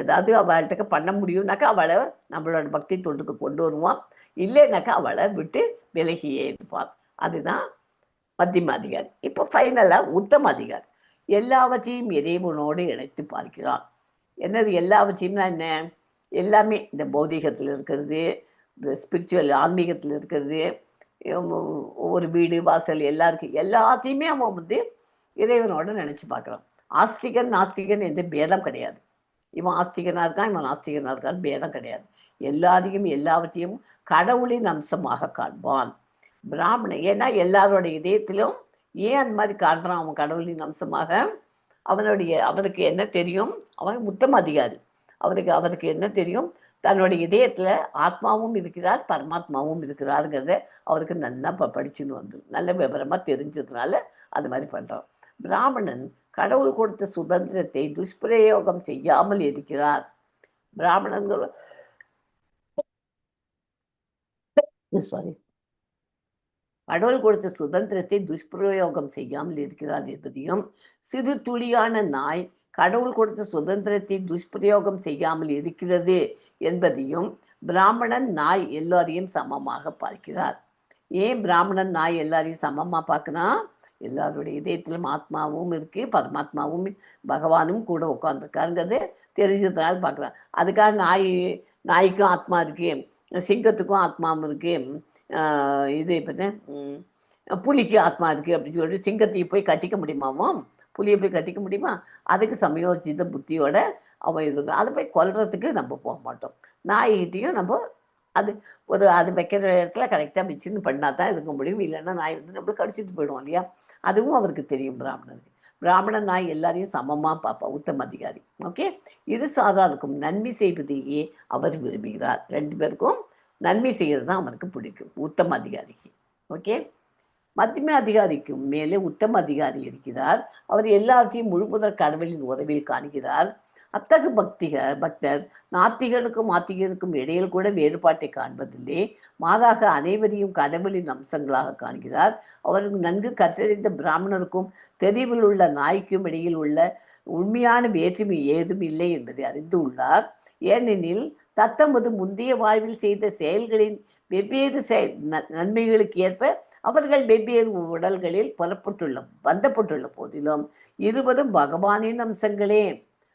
ஏதாவது அவள்கிட்ட பண்ண முடியும்னாக்கா அவளை நம்மளோட பக்தி தொண்டுக்கு கொண்டு வருவான். இல்லைனாக்கா அவளை விட்டு விலகியே இருப்பான். அதுதான் மத்தியம அதிகாரி. இப்போ ஃபைனலாக உத்தம அதிகாரி, எல்லாவற்றையும் இறைவனோடு இணைத்து பார்க்கிறான். என்னது எல்லாவற்றையும்னா என்ன? எல்லாமே இந்த பௌதிகத்தில் இருக்கிறது, இந்த ஸ்பிரிச்சுவல் ஆன்மீகத்தில் இருக்கிறது, ஒரு வீடு வாசல் எல்லாத்தையுமே அவன் இறைவனோடு நினச்சி பார்க்குறான். ஆஸ்திகன் நாஸ்திகன் என்று பேதம் கிடையாது. இவன் ஆஸ்திகனாக இருக்கான், இவன் நாஸ்திகனாக இருக்கான்னு பேதம் கிடையாது. எல்லாவற்றையும் கடவுளின் அம்சமாக காண்பான் பிராமணன். ஏன்னா எல்லாரோட இதயத்திலும் ஏன் அந்த மாதிரி காண்றான் அவன் கடவுளின் அம்சமாக? அவனுக்கு என்ன தெரியும்? அவன் உத்தம அதிகாரி. அவனுக்கு என்ன தெரியும்? தன்னுடைய இதயத்தில் ஆத்மாவும் இருக்கிறார், பரமாத்மாவும் இருக்கிறாருங்கிறத அவருக்கு நல்லா படிச்சுன்னு வந்து நல்ல விவரமாக தெரிஞ்சதுனால அது மாதிரி பண்ணுறான். பிராமணன் கடவுள் கொடுத்த சுதந்திரத்தை துஷ்பிரயோகம் செய்யாமல் இருக்கிறார். பிராமணன்கள் கடவுள் கொடுத்த சுதந்திரத்தை துஷ்பிரயோகம் செய்யாமல் இருக்கிறார் என்பதையும், சிறு துளியான நாய் கடவுள் கொடுத்த சுதந்திரத்தை துஷ்பிரயோகம் செய்யாமல் இருக்கிறது என்பதையும் பிராமணன் நாய் எல்லாரையும் சமமாக பார்க்கிறார். ஏன் பிராமணன் நாய் எல்லாரையும் சமமாக பார்க்கணும்? எல்லாருடைய இதயத்திலும் ஆத்மாவும் இருக்கு, பரமாத்மாவும் பகவானும் கூட உட்காந்துருக்காருங்கிறது தெரிஞ்சதுனால பார்க்குறான். அதுக்காக நாய்க்கும் ஆத்மா இருக்கு, சிங்கத்துக்கும் ஆத்மாவும் இருக்கு, இது இப்போ புலிக்கு ஆத்மா இருக்குது அப்படின்னு சொல்லிட்டு சிங்கத்தையும் போய் கட்டிக்க முடியுமாவும், புலியை போய் கட்டிக்க முடியுமா? அதுக்கு சமயோசித புத்தியோட அவன் இது அதை போய் கொல்றதுக்கு நம்ம போக மாட்டோம். நாய்கிட்டையும் நம்ம அது வைக்கிற இடத்துல கரெக்டாக வச்சுன்னு பண்ணால் தான் இருக்க முடியும். இல்லைன்னா நாய் நம்மளுக்கு கடிச்சிட்டு போயிடுவோம் இல்லையா? அதுவும் அவருக்கு தெரியும் பிராமணருக்கு. பிராமணன் நாய் எல்லாரையும் சமமாக பார்ப்பா உத்தம அதிகாரி. ஓகே, இரு சாராருக்கும் நன்மை செய்வதையே அவர் விரும்புகிறார். 2 பேருக்கும் நன்மை செய்கிறது தான் அவனுக்கு பிடிக்கும் உத்தம அதிகாரிக்கு. ஓகே, மத்தியம அதிகாரிக்கும் மேலே உத்தம அதிகாரி இருக்கிறார். அவர் எல்லாத்தையும் முழுமுதற் கடவுளின் உதவியில் காண்கிறார். அத்தகு பக்தர் நாத்திகனுக்கும் ஆத்திகனுக்கும் இடையில் கூட வேறுபாட்டை காண்பதில்லை. மாறாக அனைவரையும் கடவுளின் அம்சங்களாக காண்கிறார். அவருக்கு நன்கு கற்றறிந்த பிராமணருக்கும் தெருவில் உள்ள நாய்க்கும் இடையில் உள்ள உண்மையான வேற்றுமை ஏதும் இல்லை என்பதை அறிந்து உள்ளார். ஏனெனில் தத்தமது முந்தைய வாழ்வில் செய்த செயல்களின் வெவ்வேறு நன்மைகளுக்கு ஏற்ப அவர்கள் வெவ்வேறு உடல்களில் பந்தப்பட்டுள்ள போதிலும் இருவரும் பகவானின் அம்சங்களே.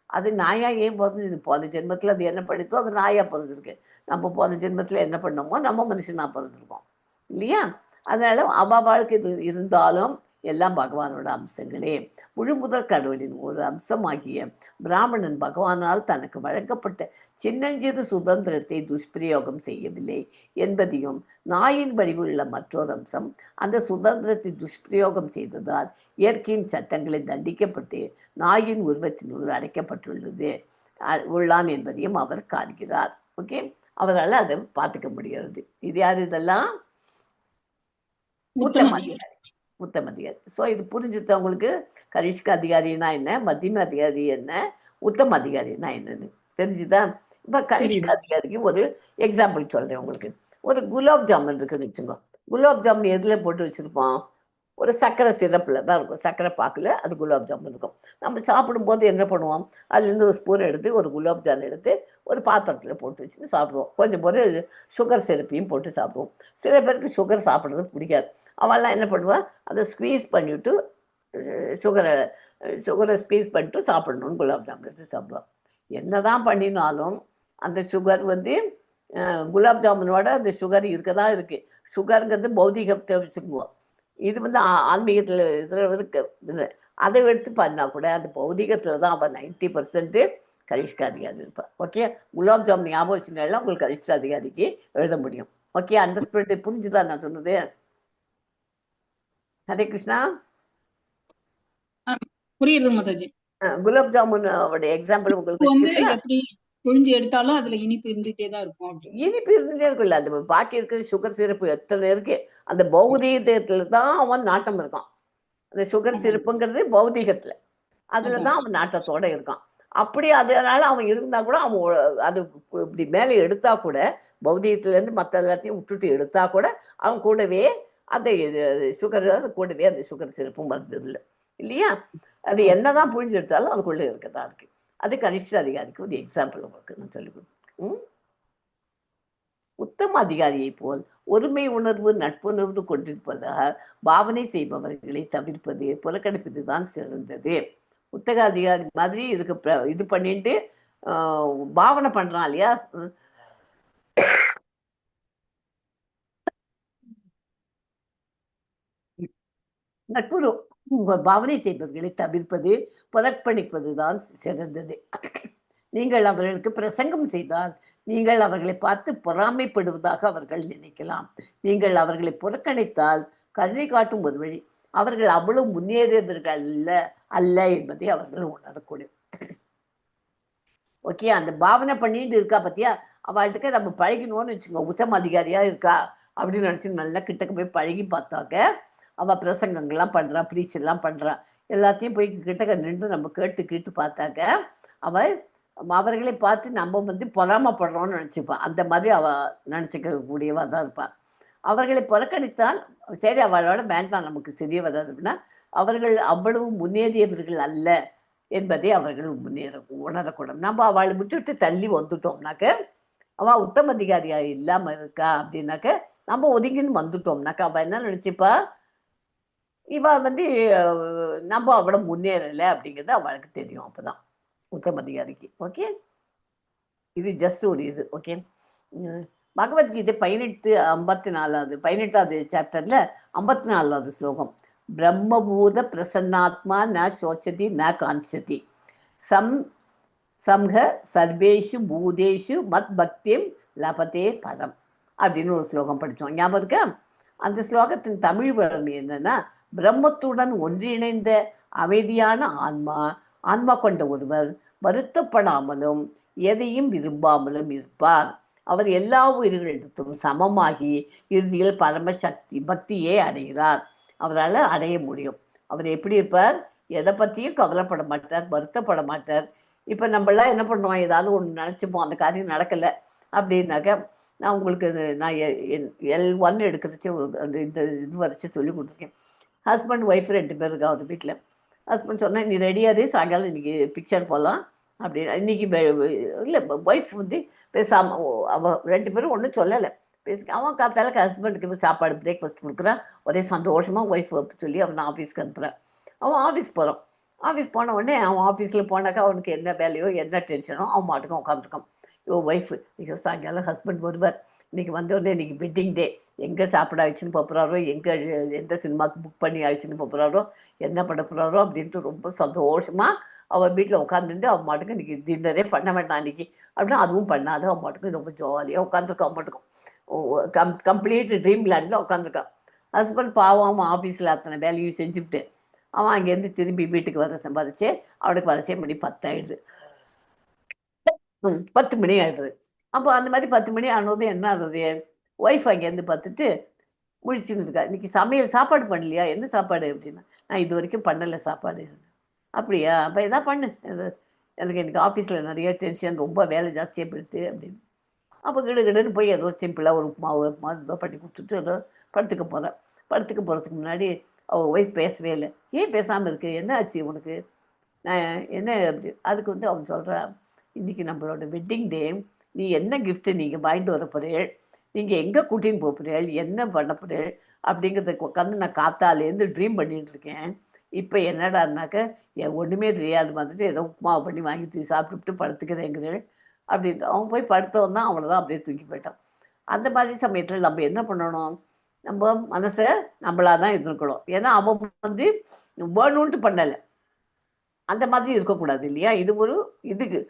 அது நாயா ஏன் பிறந்தது? போன ஜென்மத்தில் அது என்ன பண்ணித்தோ அது நாயா பிறந்திருக்கு. நம்ம போன ஜென்மத்தில் என்ன பண்ணோமோ நம்ம மனுஷனா பிறந்திருக்கோம் இல்லையா? அதனால அவாவாளுக்கு இது இருந்தாலும் எல்லாம் பகவானோட அம்சங்களே. முழு முதற் கடவுளின் ஒரு அம்சமாகிய பிராமணன் பகவானால் தனக்கு வழங்கப்பட்ட சின்னஞ்சிறு சுதந்திரத்தை துஷ்பிரயோகம் செய்யவில்லை என்பதையும், நாயின் வடிவுள்ள மற்றொரு அம்சம் அந்த சுதந்திரத்தை துஷ்பிரயோகம் செய்ததால் இயற்கையின் சட்டங்களை தண்டிக்கப்பட்டு நாயின் உருவத்தினுள் அடைக்கப்பட்டுள்ளது உள்ளான் என்பதையும் அவர் காண்கிறார். ஓகே, அவரால் அதை பார்த்துக்க முடிகிறது. இது யார் இதெல்லாம்? உத்தம அதிகாரி. உத்தம அதிகாரி. ஸோ இது புரிஞ்சுது உங்களுக்கு? கனிஷ்க அதிகாரினா என்ன, மத்தியம அதிகாரி என்ன, உத்தம அதிகாரினா என்னன்னு தெரிஞ்சுதா? இப்போ கனிஷ்க அதிகாரிக்கு ஒரு எக்ஸாம்பிள் சொல்கிறேன் உங்களுக்கு. ஒரு குலாப் ஜாமுன் இருக்குன்னு வச்சுக்கோ. குலாப் ஜாமுன் எதில் போட்டு வச்சுருப்போம்? ஒரு சர்க்கரை சிரப்பில் தான் இருக்கும், சர்க்கரை பாக்கில் அது குலாப் ஜாமுன் இருக்கும். நம்ம சாப்பிடும்போது என்ன பண்ணுவோம்? அதுலேருந்து ஒரு ஸ்பூன் எடுத்து ஒரு குலாப் ஜாமுன் எடுத்து ஒரு பாத்திரத்தில் போட்டு வச்சுட்டு சாப்பிடுவோம். கொஞ்சம் போது சுகர் சிரப்பையும் போட்டு சாப்பிடுவோம். சில பேருக்கு சுகர் சாப்பிட்றது பிடிக்காது. அவெல்லாம் என்ன பண்ணுவாள்? அதை ஸ்க்வீஸ் பண்ணிவிட்டு சுகரை ஸ்க்வீஸ் பண்ணிட்டு சாப்பிடணும்னு குலாப் ஜாமுன் எடுத்து சாப்பிடுவாள். என்ன தான் பண்ணினாலும் அந்த சுகர் வந்து குலாப் ஜாமுனோட அந்த சுகர் இருக்க தான் இருக்குது. சுகருங்கிறது பௌதிகத்தை வச்சுக்குவோம். இது வந்து ஆன்மீகத்தில் இதில் வந்து அதை எடுத்து பண்ணால் கூட அந்த பௌதிகத்தில் தான் அவன் 90% கனிஷ்க அதிகாரி இருப்பாள். ஓகே, குலாப் ஜாமுன் ஞாபகம் வச்சுனால உங்களுக்கு கனிஷ்க அதிகாரிக்கு எழுத முடியும். Okay, understand? புரிஞ்சுதான் நான் சொன்னது? ஹரே கிருஷ்ணா. புரியுது மாதாஜி. குலாப் ஜாமுன் எக்ஸாம்பிள் உங்களுக்கு வந்து எப்படி புழிஞ்சு எடுத்தாலும் அதுல இனிப்பு இருந்துட்டே தான் இருக்கும். இனிப்பு இருந்துட்டே இருக்கும்ல. அந்த பாக்கி இருக்கிற சுகர் சிரப்பு எத்தனை இருக்கு, அந்த பௌதீகத்துல தான் அவன் நாட்டம் இருக்கான். அந்த சுகர் சிரப்புங்கிறது பௌதீகத்துல, அதுல தான் அவன் நாட்டத்தோட இருக்கான். அப்படி அதனால அவன் இருந்தா கூட அவன் அது இப்படி மேலே எடுத்தா கூட பௌதீகத்துல இருந்து மற்ற எல்லாத்தையும் விட்டுட்டு எடுத்தா கூட அவன் கூடவே அந்த சுகர் கூடவே அந்த சுகர் சிரப்பும் வருது இல்லை இல்லையா? அது என்னதான் புழிஞ்சு எடுத்தாலும் அதுக்குள்ளே இருக்கதான் இருக்கு. அது கனிஷ்ட அதிகாரிக்கு ஒரு எக்ஸாம்பிள் உங்களுக்கு நான் சொல்லிக் கொடுத்தேன். உத்தம அதிகாரியை போல் ஒருமை உணர்வு நட்புணர்வு கொண்டிருப்பதாக பாவனை செய்பவர்களை தவிர்ப்பது புறக்கணிப்பது தான் சிறந்தது. உத்தக அதிகாரி மாதிரி இருக்க இது பண்ணிட்டு பாவனை பண்றான் இல்லையா? நட்புணர்வு பாவனை செய்பவர்களை தவிர்ப்பது புறக்கணிப்பது தான் சிறந்தது. நீங்கள் அவர்களுக்கு பிரசங்கம் செய்தால் நீங்கள் அவர்களை பார்த்து பொறாமைப்படுவதாக அவர்கள் நினைக்கலாம். நீங்கள் அவர்களை புறக்கணித்தால் கருணை காட்டும் ஒரு வழி. அவர்கள் அவ்வளவு முன்னேறியவர்கள் அல்ல என்பதை அவர்கள் உணரக்கூடும். ஓகே, அந்த பாவனை பண்ணிட்டு இருக்கா பத்தியா, அவள்கிட்ட நம்ம பழகினோன்னு வச்சுக்கோங்க. உத்தம அதிகாரியா இருக்கா அப்படின்னு நினைச்சு நல்லா கிட்டக்க போய் பழகி பார்த்தாக்க அவள் பிரசங்கங்கள்லாம் பண்ணுறான், ப்ரீச்செல்லாம் பண்ணுறான். எல்லாத்தையும் போய் கிட்டக்க நின்று நம்ம கேட்டு பார்த்தாக்க அவர்களை பார்த்து நம்ம வந்து பொறாமப்படுறோம்னு நினச்சிப்பான். அந்த மாதிரி அவள் நினச்சிக்கக்கூடியவா தான் இருப்பாள். அவர்களை புறக்கணித்தால் சரி, அவளோட வேண்டாம், நமக்கு தெரிய வராது அப்படின்னா அவர்கள் அவ்வளவு முன்னேறியவர்கள் அல்ல என்பதை அவர்கள் உணரக்கூடாது. நம்ம அவளை விட்டுவிட்டு தள்ளி வந்துட்டோம்னாக்க, அவள் உத்தம அதிகாரியாக இல்லாமல் இருக்கா அப்படின்னாக்க நம்ம ஒதுங்கின்னு வந்துட்டோம்னாக்கா அவள் என்ன நினச்சிப்பா? இவள் வந்து நம்ம அவ்வளோ முன்னேறலை அப்படிங்கிறது அவளுக்கு தெரியும். அப்போதான் உத்தம அதிகாரிக்கு. ஓகே, இது ஜஸ்ட் ஒரு இது. ஓகே, பகவத்கீதை 18வது சாப்டர்ல 54வது ஸ்லோகம். பிரம்மபூத பிரசன்னாத்மா ந சோச்சதி ந காஞ்சதி சம்ஹ சர்வேஷு பூதேஷு மத் பக்திம் லபதே பதம் அப்படின்னு ஒரு ஸ்லோகம் படித்தோம். ஞாபகம் இருக்கா? அந்த ஸ்லோகத்தின் தமிழ் வளம் என்னன்னா, பிரம்மத்துடன் ஒன்றிணைந்த அமைதியான ஆன்மா கொண்ட ஒருவர் வருத்தப்படாமலும் எதையும் விரும்பாமலும் இருப்பார். அவர் எல்லா உயிர்களிடத்தும் சமமாகி இறுதியில் பரமசக்தி பக்தியே அடைகிறார். அவரால் அடைய முடியும். அவர் எப்படி இருப்பார்? எதை பற்றியும் கவலைப்பட மாட்டார், வருத்தப்பட மாட்டார். இப்போ நம்மளாம் என்ன பண்ணுவோம்? ஏதாவது ஒன்று நினச்சிப்போம், அந்த காரியம் நடக்கலை அப்படின்னாக்க நான் உங்களுக்கு நான் L1 எடுக்கிறச்சு அந்த இந்த இது வரைச்சி சொல்லி கொடுத்துருக்கேன். ஹஸ்பண்ட் ஒய்ஃப் 2 பேர் இருக்கா ஒரு வீட்டில். ஹஸ்பண்ட் சொன்னேன், நீ ரெடியாகவே சாயங்காலம் இன்றைக்கி பிக்சர் போகலாம் அப்படின்னு. இன்றைக்கி இல்லை, ஒய்ஃப் வந்து பேசாமல் அவள் 2 பேரும் ஒன்றும் சொல்லலை. அவன் காத்தாலுக்கு ஹஸ்பண்டுக்கு சாப்பாடு பிரேக்ஃபாஸ்ட் கொடுக்குறான். ஒரே சந்தோஷமாக ஒய்ஃப் சொல்லி அவன் ஆஃபீஸ்க்கு அனுப்புகிறான். அவன் ஆஃபீஸ் போகிறான். ஆஃபீஸ் போன உடனே அவன் ஆஃபீஸில் போனாக்கா அவனுக்கு என்ன வேலையோ என்ன டென்ஷனோ அவன் மாட்டுக்கும் உட்காந்துருக்கான். ஒய்ஃபு ஐயோ சாயங்காலம் ஹஸ்பண்ட் வருவார், இன்னைக்கு வந்தோடனே இன்னைக்கு வெட்டிங் டே, எங்கே சாப்பிட அழைச்சின்னு போகிறாரோ, எங்கே எந்த சினிமாவுக்கு புக் பண்ணி அழைச்சின்னு போகிறாரோ, என்ன பண்ண போகிறாரோ அப்படின்ட்டு ரொம்ப சந்தோஷமாக அவன் வீட்டில் உட்காந்துட்டு அவன் மாட்டுக்கு இன்னைக்கு டின்னரே பண்ண வேண்டாம் இன்னைக்கு அப்படின்னு அதுவும் பண்ணாத அவன் மாட்டுக்கு ரொம்ப ஜாலியாக உட்காந்துருக்கான். அவன் மாட்டுக்கும் கம்ப்ளீட் ட்ரீம் லேண்டில் உட்காந்துருக்கான். ஹஸ்பண்ட் பாவம் அவன் ஆஃபீஸில் அத்தனை வேலையும் செஞ்சுவிட்டு அவன் அங்கேருந்து திரும்பி வீட்டுக்கு வர சம்பாதிச்சு அவனுக்கு வரச்சே மணி 10 ஆயிடுது. 10 மணி ஆயிடுது. அப்போ அந்த மாதிரி 10 மணி ஆனது என்ன ஆகுது, ஒய்ஃப் அங்கேருந்து பார்த்துட்டு முழிச்சுன்னு இருக்கா. இன்னைக்கு சாப்பாடு பண்ணலையா, என்ன சாப்பாடு அப்படின்னா, நான் இது வரைக்கும் பண்ணலை சாப்பாடு. அப்படியா, அப்போ எதா பண்ணு, எனக்கு ஆஃபீஸில் நிறைய டென்ஷன், ரொம்ப வேலை ஜாஸ்தியாக போயிடுது அப்படின்னு. அப்போ கிடுன்னு போய் ஏதோ சிம்பிளாக ஒரு உப்புமாவு ஏதோ பண்ணி கொடுத்துட்டு ஏதோ படுத்துக்க போகிறேன். படுத்துக்க போகிறதுக்கு முன்னாடி அவள் ஒய்ஃப் பேசவே இல்லை. ஏன் பேசாமல் இருக்கு, என்ன ஆச்சு உனக்கு, நான் என்ன அப்படி. அதுக்கு அவன் சொல்கிறான், இன்றைக்கி நம்மளோட வெட்டிங் டே, நீ என்ன கிஃப்ட்டு நீங்கள் வாங்கிட்டு வர போகிறீள், நீங்கள் எங்கே கூட்டின்னு போக போகிறீள், என்ன பண்ண போகிறீள் அப்படிங்கிறதுக்கு உட்காந்து நான் காத்தாலேருந்து ட்ரீம் பண்ணிகிட்டு இருக்கேன். இப்போ என்னடான்னாக்க ஒன்றுமே தெரியாது வந்துட்டு ஏதோ உப்புமாவை பண்ணி வாங்கி சாப்பிட்டுட்டு படுத்துக்கிறேங்கிறேன் அப்படின்ட்டு. அவன் போய் படுத்தவன் தான் அவ்வளோதான், அப்படியே தூக்கி போயிட்டான். அந்த மாதிரி சமயத்தில் நம்ம என்ன பண்ணணும், நம்ம மனசை நம்மளாக தான் இருக்கணும். ஏன்னா அவன் வேணும்ன்ட்டு பண்ணலை, அந்த மாதிரி இருக்கக்கூடாது இல்லையா, இது ஒரு இதுக்கு.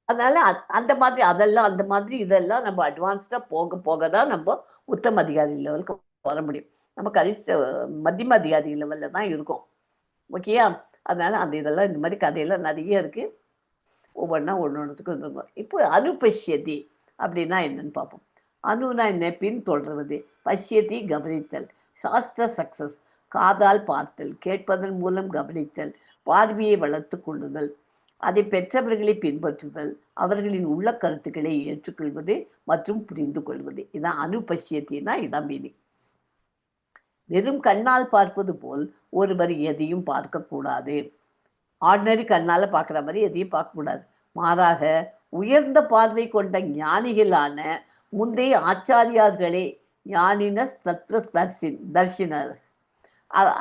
அதனால அந்த மாதிரி அதெல்லாம் அந்த மாதிரி இதெல்லாம் நம்ம அட்வான்ஸ்டாக போக போக தான் நம்ம உத்தம அதிகாரி லெவலுக்கு வர முடியும். நம்ம கரிஷ்ட மத்தியம அதிகாரி லெவலில் தான் இருக்கும். ஓகேயா, அதனால அந்த இதெல்லாம் இந்த மாதிரி கதையெல்லாம் நிறைய இருக்குது. ஒவ்வொன்றா ஒன்றுத்துக்கும் இருந்தோம். இப்போ அனுபஷ்யதி அப்படின்னா என்னன்னு பார்ப்போம். அனுனா என்ன, பின்தொடர்வது. பஷ்யதி கவனித்தல். சாஸ்திர சக்சஸ், காதால் பார்த்தல், கேட்பதன் மூலம் கவனித்தல், பார்வையை வளர்த்து கொள்ளுதல், அதை பெற்றவர்களை பின்பற்றுதல், அவர்களின் உள்ள கருத்துக்களை ஏற்றுக்கொள்வது மற்றும் புரிந்து கொள்வது. இதான் அனுபஷ்யத்தின்னா இதான் மீனிங். வெறும் கண்ணால் பார்ப்பது போல் ஒருவர் எதையும் பார்க்கக்கூடாது. ஆர்டினரி கண்ணால் பார்க்குற மாதிரி எதையும் பார்க்கக்கூடாது. மாறாக உயர்ந்த பார்வை கொண்ட ஞானிகளான முந்தைய ஆச்சாரியார்களே, ஞானின தத்வ தர்ஷினர்,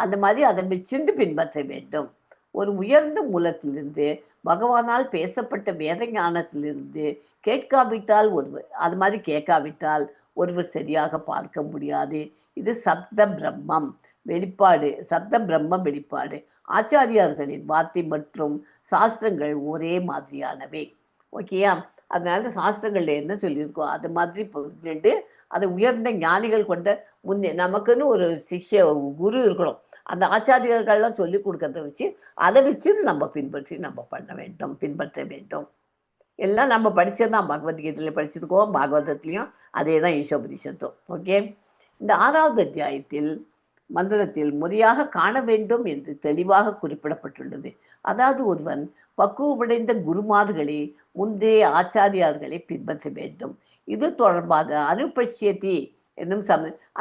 அந்த மாதிரி அதை வச்சுட்டு பின்பற்ற வேண்டும். ஒரு உயர்ந்த மூலத்திலிருந்து பகவானால் பேசப்பட்ட வேத ஞானத்திலிருந்து கேட்காவிட்டால் ஒருவர், அது மாதிரி கேட்காவிட்டால் ஒருவர் சரியாக பார்க்க முடியாது. இது சப்த பிரம்மம் வெளிப்பாடு, சப்த பிரம்ம வெளிப்பாடு. ஆச்சாரியார்களின் வார்த்தை மற்றும் சாஸ்திரங்கள் ஒரே மாதிரியானவை. ஓகேயா, அதனால சாஸ்திரங்கள்ல என்ன சொல்லியிருக்கோ அது மாதிரி சொல்லிட்டு அதை உயர்ந்த ஞானிகள் கொண்ட முன்னே நமக்குன்னு ஒரு சிஷ்ய குரு இருக்கணும். அந்த ஆச்சாரியர்கள்லாம் சொல்லி கொடுக்கறத வச்சு அதை வச்சு நம்ம பின்பற்றி நம்ம பண்ண வேண்டும், பின்பற்ற வேண்டும். எல்லாம் நம்ம படித்ததான், பகவத்கீதையில் படிச்சிருக்கோம், பாகவதத்துலேயும் அதே தான் ஈஷோபனிஷத்தும். ஓகே, இந்த 6வது அத்தியாயத்தில் மந்திரத்தில் முறையாக காண வேண்டும் என்று தெளிவாக குறிப்பிடப்பட்டுள்ளது. அதாவது ஒருவன் பக்குவமடைந்த குருமார்களை, முந்தைய ஆச்சாரியார்களை பின்பற்ற வேண்டும். இது தொடர்பாக அனுபஷ்யதி என்னும்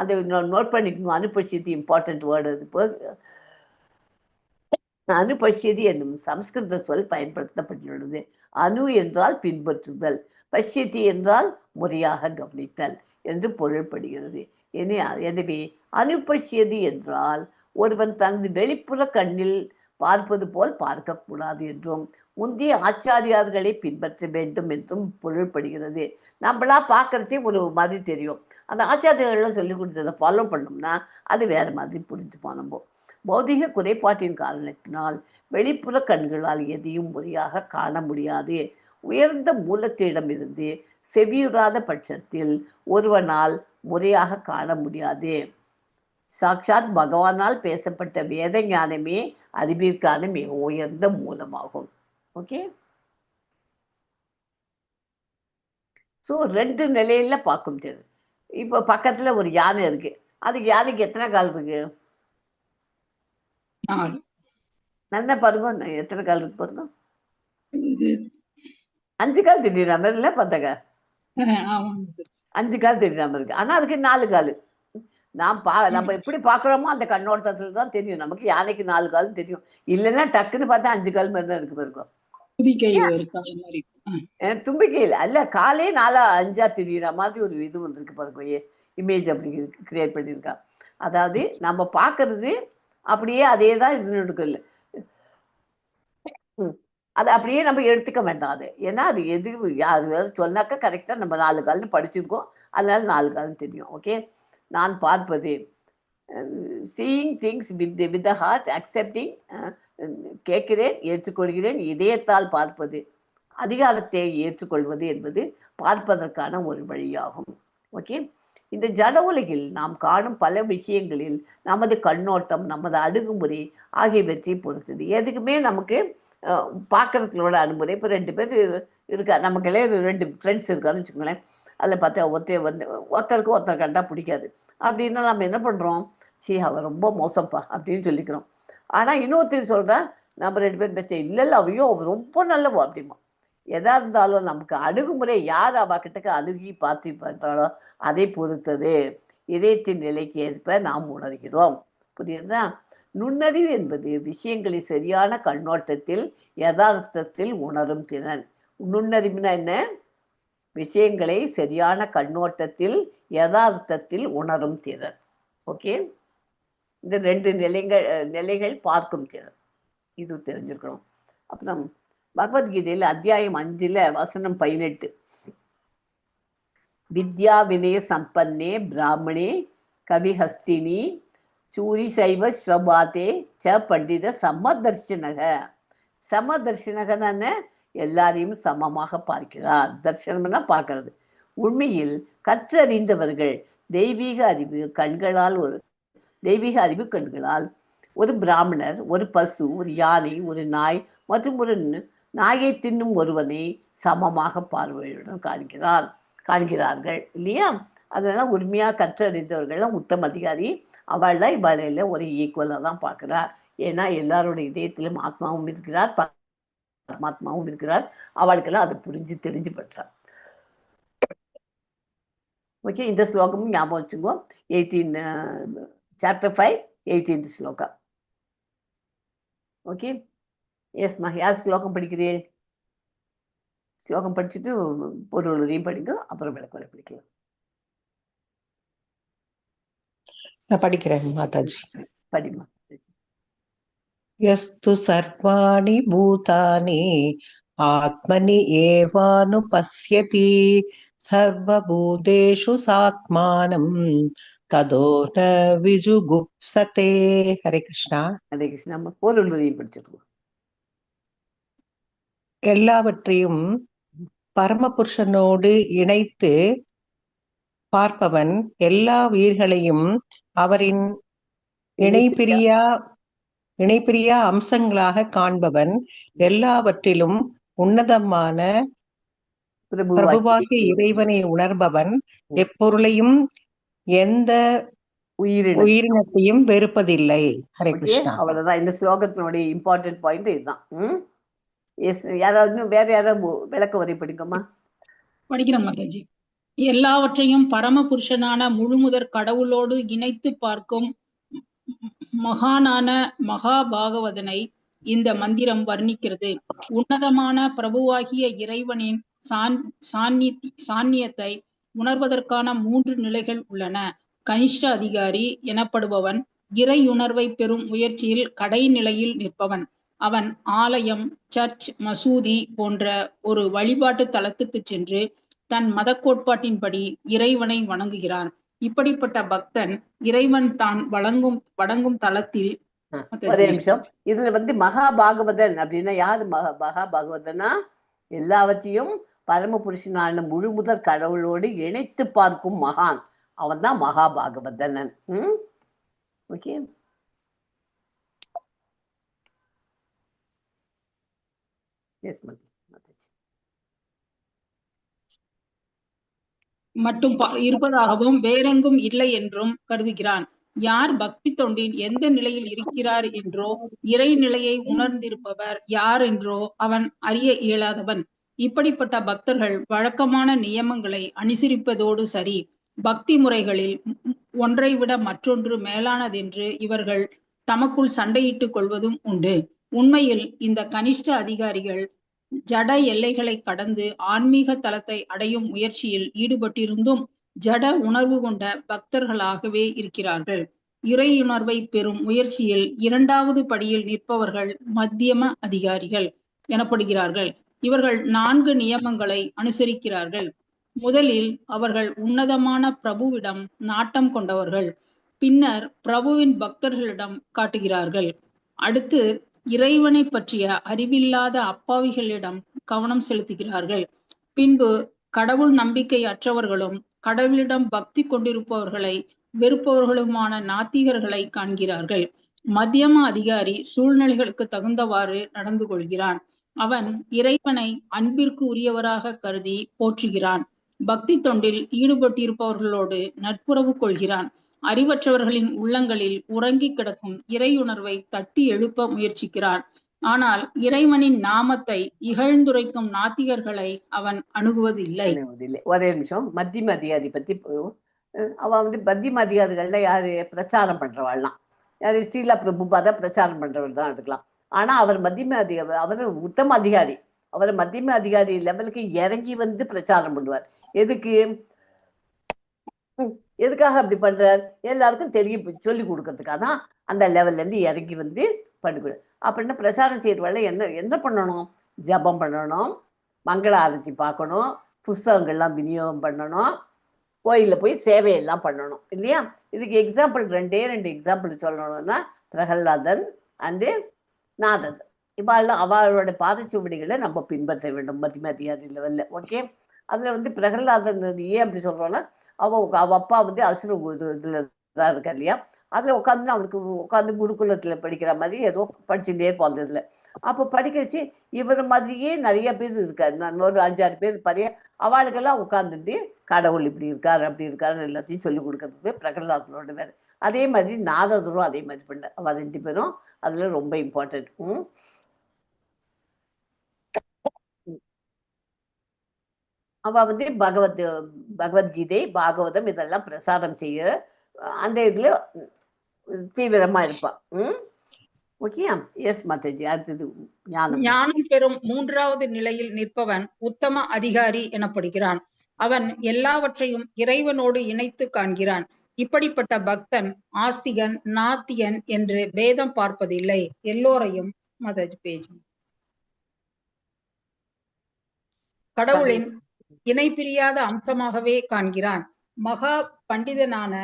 அந்த நோட் பண்ணிக்கோங்க. அனுபஷ்யதி இம்பார்ட்டன்ட் வேர்டு. இப்போ அனுபஷ்யதி என்னும் சம்ஸ்கிருத சொல் பயன்படுத்தப்பட்டுள்ளது. அனு என்றால் பின்பற்றுதல், பஷ்யதி என்றால் முறையாக கவனித்தல் என்று பொருள்படுகிறது. எனவே அனுபஷ்யதி என்றால் ஒருவன் தனது வெளிப்புற கண்ணில் பார்ப்பது போல் பார்க்கக்கூடாது என்றும் முந்தைய ஆச்சாரியார்களை பின்பற்ற வேண்டும் என்றும் பொருள்படுகிறது. நம்மளா பார்க்கறதே ஒரு மாதிரி தெரியும், அந்த ஆச்சாரியர்கள்லாம் சொல்லி கொடுத்ததை ஃபாலோ பண்ணோம்னா அது வேற மாதிரி புரிஞ்சுப்போம். நம்ம பௌதிக குறைபாட்டின் காரணத்தினால் வெளிப்புற கண்களால் எதையும் முறையாக காண முடியாது. உயர்ந்த மூலத்திடமிருந்து செவியுறாத பட்சத்தில் ஒருவனால் முறையாக காண முடியாது. சாட்சாத் பகவானால் பேசப்பட்ட வேத ஞானமே அறிவிற்கான மிக உயர்ந்த மூலமாகும். ஓகே, ஸோ 2 நிலையில பார்க்கும் தெரியும். இப்போ பக்கத்துல ஒரு யானை இருக்கு, அதுக்கு யானைக்கு எத்தனை கால் இருக்கு? 4. நல்லா பாருங்க, எத்தனை கால் இருக்கு பாருங்க. 5 கால் தெரியுற மாதிரி இல்லை பார்த்தாக்க, 5 கால் தெரியுற மாதிரி இருக்கு. ஆனா அதுக்கு 4 கால். நம்ம எப்படி பார்க்குறோமோ அந்த கண்ணோட்டத்தில் தான் தெரியும். நமக்கு யானைக்கு 4 கால் தெரியும், இல்லைன்னா டக்குன்னு பார்த்தா 5 கால் மாதிரி தான் இருக்கு பாருங்க. தும்பிக்கையில் அல்ல, காலே 4 5 தெரியுற மாதிரி ஒரு இது வந்திருக்கு பாருங்க, இமேஜ் அப்படி கிரியேட் பண்ணியிருக்கா. அதாவது நம்ம பார்க்கறது அப்படியே அதே தான் இது இருக்குல்ல. அது அப்படியே நம்ம எடுத்துக்க வேண்டாம் அது. ஏன்னா அது எது யார் சொன்னாக்கா கரெக்டாக நம்ம 4 கால்னு படிச்சிருக்கோம். அதனால 4 கால்னு தெரியும். ஓகே. நான் பார்ப்பது seeing things with the heart, accepting கேட்கிறேன், ஏற்றுக்கொள்கிறேன், இதயத்தால் பார்ப்பது, அதிகாரத்தை ஏற்றுக்கொள்வது என்பது பார்ப்பதற்கான ஒரு வழியாகும். ஓகே. இந்த ஜட உலகில் நாம் காணும் பல விஷயங்களில் நமது கண்ணோட்டம், நமது அணுகுமுறை ஆகியவற்றை பொறுத்தது. எதுக்குமே நமக்கு பார்க்குறதுலோட அனுமுறை. இப்போ 2 பேர் இருக்கா, நமக்குள்ளே 2 ஃப்ரெண்ட்ஸ் இருக்கான்னு வச்சுக்கோங்களேன். அதில் பார்த்தா ஒருத்தருக்கு ஒருத்தர் கண்டா பிடிக்காது. அப்படின்னா நம்ம என்ன பண்ணுறோம், அவன் ரொம்ப மோசம்ப்பா அப்படின்னு சொல்லிக்கிறோம். ஆனால் இன்னொருத்தர் சொல்கிறா, நம்ம 2 பேர் பேச இல்லை அவையோ அவன் ரொம்ப நல்லவோ அப்படிமா. எதா இருந்தாலும் நமக்கு அணுகுமுறை யார் அவகிட்டக்கு அணுகி பார்த்து பண்ணுறாளோ அதை பொறுத்தது. இதயத்தின் நிலைக்கு ஏற்ப நாம் உணர்கிறோம். புரியுறதா? நுண்ணறிவு என்பது விஷயங்களை சரியான கண்ணோட்டத்தில் யதார்த்தத்தில் உணரும் திறன். நுண்ணறிவுனா என்ன? விஷயங்களை சரியான கண்ணோட்டத்தில் யதார்த்தத்தில் உணரும் திறன். ஓகே. இந்த 2 நிலைகள் பார்க்கும் திறன், இது தெரிஞ்சிருக்கணும். அப்புறம் பகவத்கீதையில் அத்தியாயம் 5 வசனம் 18, வித்யா வினய சம்பன்னே பிராமணே கவிஹஸ்தினி சூரி சைவ ஸ்வபாதே ச பண்டித சமதர்ஷனக. சமதர்ஷனகன்னு எல்லாரையும் சமமாக பார்க்கிறார். தர்ஷனம்னா பார்க்கறது. உண்மையில் கற்றறிந்தவர்கள் தெய்வீக அறிவு கண்களால் ஒரு பிராமணர், ஒரு பசு, ஒரு யானை, ஒரு நாய் மற்றும் ஒரு நாயை தின்னும் ஒருவனை சமமாக பார்வையுடன் காண்கிறார்கள் இல்லையா? அதனால உண்மையாக கற்றறிந்தவர்கள்லாம் உத்தம அதிகாரி. அவள்லாம் இவளையில் ஒரு ஈக்குவலாக தான் பார்க்குறா. ஏன்னா எல்லாரோட இதயத்திலும் ஆத்மாவும் இருக்கிறார், பரமாத்மாவும் இருக்கிறார். அவளுக்கெல்லாம் அது புரிஞ்சு தெரிஞ்சு பண்றார். ஓகே. இந்த ஸ்லோகமும் ஞாபகம் வச்சுக்கோ. 18 chapter 5 18th ஸ்லோகா. ஓகே. எஸ்மா, யார் ஸ்லோகம் படிக்கிறீர்கள்? ஸ்லோகம் படிச்சுட்டு பொருளையும் படிங்க, அப்புறம் விளக்குவரை படிக்கலாம். நான் படிக்கிறேன் மாதாஜி. படிமா. யஸ்து சர்வாணி பூதானி ஆத்மனி ஏவானுபஸ்யதி சர்வபூதேஷு சாத்மானம் ததோ ந விஜுகுப்சதே. ஹரே கிருஷ்ணா. ஹரே கிருஷ்ணா. நம்ம பொருளையும் படிச்சிருக்கோம். எல்லாவற்றையும் பரமபுருஷனோடு இணைத்து பார்ப்பவன், எல்லா உயிர்களையும் அவரின் இணைப்பிரியா அம்சங்களாக காண்பவன், எல்லாவற்றிலும் உன்னதமான பிரபுவாகிய இறைவனை உணர்பவன், எப்பொருளையும் எந்த உயிரினத்தையும் வெறுப்பதில்லை. ஹரே கிருஷ்ணா. அவ்வளவுதான் இந்த ஸ்லோகத்தினுடைய இம்பார்ட்டன்ட் பாயிண்ட் இதுதான். யாராவது வேற யாராவது விளக்க வரை படிக்கமா? படிக்கிறோம் மாதாஜி. எல்லாவற்றையும் பரமபுருஷனான முழுமுதற் கடவுளோடு இணைத்து பார்க்கும் மகானான மகாபாகவதனை இந்த மந்திரம் வர்ணிக்கிறது. உன்னதமான பிரபுவாகிய இறைவனின் சாநியத்தை உணர்வதற்கான 3 நிலைகள் உள்ளன. கனிஷ்ட அதிகாரி எனப்படுபவன் இறையுணர்வை பெறும் முயற்சியில் கடைநிலையில் நிற்பவன். அவன் ஆலயம், சர்ச், மசூதி போன்ற ஒரு வழிபாட்டு தலத்துக்கு சென்று தன் மத கோட்பாட்டின்படி இறைவனை வணங்குகிறான். இப்படிப்பட்ட பக்தன் இறைவன் தான் வணங்கும் தலத்தில். ஒரே நிமிஷம். இதுல மகாபாகவதன் அப்படின்னா யாரு? மகாபாகவதனா எல்லாவற்றையும் பரமபுருஷனான முழுமுதற் கடவுளோடு இணைத்து பார்க்கும் மகான், அவன் தான் மகாபாகவதனன். ஓகே. மட்டும் இருப்பதாகவும் வேறெங்கும் இல்லை என்றும் கருதுகிறான். யார் பக்தி தொண்டின் எந்த நிலையில் இருக்கிறார் என்றோ, இறைநிலையை உணர்ந்திருப்பவர் யார் என்றோ அவன் அறிய இயலாதவன். இப்படிப்பட்ட பக்தர்கள் வழக்கமான நியமங்களை அனுசரிப்பதோடு சரி, பக்தி முறைகளில் ஒன்றை விட மற்றொன்று மேலானதென்று இவர்கள் தமக்குள் சண்டையிட்டுக் கொள்வதும் உண்டு. உண்மையில் இந்த கனிஷ்ட அதிகாரிகள் ஜட எல்லைகளை கடந்து ஆன்மீக தலத்தை அடையும் முயற்சியில் ஈடுபட்டிருந்தும் ஜட உணர்வு கொண்ட பக்தர்களாகவே இருக்கிறார்கள். இறையுணர்வை பெறும் முயற்சியில் இரண்டாவது படியில் நிற்பவர்கள் மத்தியம அதிகாரிகள் எனப்படுகிறார்கள். இவர்கள் 4 நியமங்களை அனுசரிக்கிறார்கள். முதலில் அவர்கள் உன்னதமான பிரபுவிடம் நாட்டம் கொண்டவர்கள். பின்னர் பிரபுவின் பக்தர்களிடம் காட்டுகிறார்கள். அடுத்து இறைவனை பற்றிய அறிவில்லாத அப்பாவிகளிடம் கவனம் செலுத்துகிறார்கள். பின்பு கடவுள் நம்பிக்கை அற்றவர்களும் கடவுளிடம் பக்தி கொண்டிருப்பவர்களை வெறுப்பவர்களுமான நாத்திகர்களை காண்கிறார்கள். மத்தியம அதிகாரி சூழ்நிலைகளுக்கு தகுந்தவாறு நடந்து கொள்கிறான். அவன் இறைவனை அன்பிற்கு உரியவராக கருதி போற்றுகிறான். பக்தி தொண்டில் ஈடுபட்டிருப்பவர்களோடு நட்புறவு கொள்கிறான். அறிவற்றவர்களின் உள்ளங்களில் உறங்கி கிடக்கும் இறையுணர்வை தட்டி எழுப்ப முயற்சிக்கிறான். ஆனால் இறைவனின் நாமத்தை இகழ்ந்துரைக்கும் நாத்திகர்களை அவன் அணுகுவதில்லை. ஒரே நிமிஷம். மத்தியம அதிகாரி பத்தி அவ மத்தியம அதிகாரிகள்ல யாரு பிரச்சாரம் பண்றவாள்லாம் யாரு ஸ்ரீலா பிரபுபாத பிரச்சாரம் பண்றவர் தான் எடுக்கலாம். ஆனா அவர் மத்தியம அதிகாரி, அவர் உத்தம அதிகாரி. அவர் மத்தியம அதிகாரி லெவலுக்கு இறங்கி வந்து பிரச்சாரம் பண்ணுவார். எதுக்காக அப்படி பண்றார்? எல்லாருக்கும் சொல்லி கொடுக்கறதுக்காக தான் அந்த லெவல்ல இருந்து இறங்கி வந்து பண்ணுவார். அப்படின்னா பிரச்சாரம் செய்யறவள என்ன பண்ணணும்? ஜபம் பண்ணணும், மங்கள ஆரத்தி பார்க்கணும், புஸ்தகங்கள்லாம் விநியோகம் பண்ணணும், கோயிலில் போய் சேவையெல்லாம் பண்ணணும் இல்லையா? இதுக்கு எக்ஸாம்பிள் 2 எக்ஸாம்பிள் சொல்லணும்னா பிரகலாதன் அண்டு நாதன். இவாள்லாம் அவளோட பாதச்சுவடிகளை நம்ம பின்பற்ற வேண்டும் மத்தியம அதிகாரி லெவலில். ஓகே. அதில் பிரகலாதன் ஏன் அப்படி சொல்கிறோன்னா அவள் அப்பா அசுர இதில் தான் இருக்கா இல்லையா? அதில் உட்காந்து அவனுக்கு உட்காந்து குருகுலத்தில் படிக்கிற மாதிரி ஏதோ படிச்சுட்டே இருப்போம் அந்த இதில். அப்போ படிக்கச்சு இவர் மாதிரியே நிறைய பேர் இருக்காரு. நான் ஒரு 5-6 பேர் இருப்பாரு. அவளுக்கெல்லாம் உட்காந்துட்டு கடவுள் இப்படி இருக்கார் அப்படி இருக்காரு எல்லாத்தையும் சொல்லி கொடுக்கறதுக்கு பிரகலாதனோட வேறு. அதே மாதிரி நாதரும் அதே மாதிரி பண்ண. அவள் 2 பேரும் அதில் ரொம்ப இம்பார்ட்டன்ட். அவ பகவத்கீதை, பாகவதம் இதெல்லாம் பிரசாரம் செய்ய அந்த இதுல தீவிரமா இருப்பா. ஓகே. எஸ் மாதாஜி. அடுத்தது ஞானம் பெறும் 3வது நிலையில் நிற்பவன் உத்தம அதிகாரி எனப்படுகிறான். அவன் எல்லாவற்றையும் இறைவனோடு இணைத்து காண்கிறான். இப்படிப்பட்ட பக்தன் ஆஸ்திகன் நாத்திகன் என்று பேதம் பார்ப்பதில்லை. எல்லோரையும் மாதாஜி பேஜ் கடவுளின் இணை பிரியாத அம்சமாகவே காண்கிறான். மகா பண்டிதனான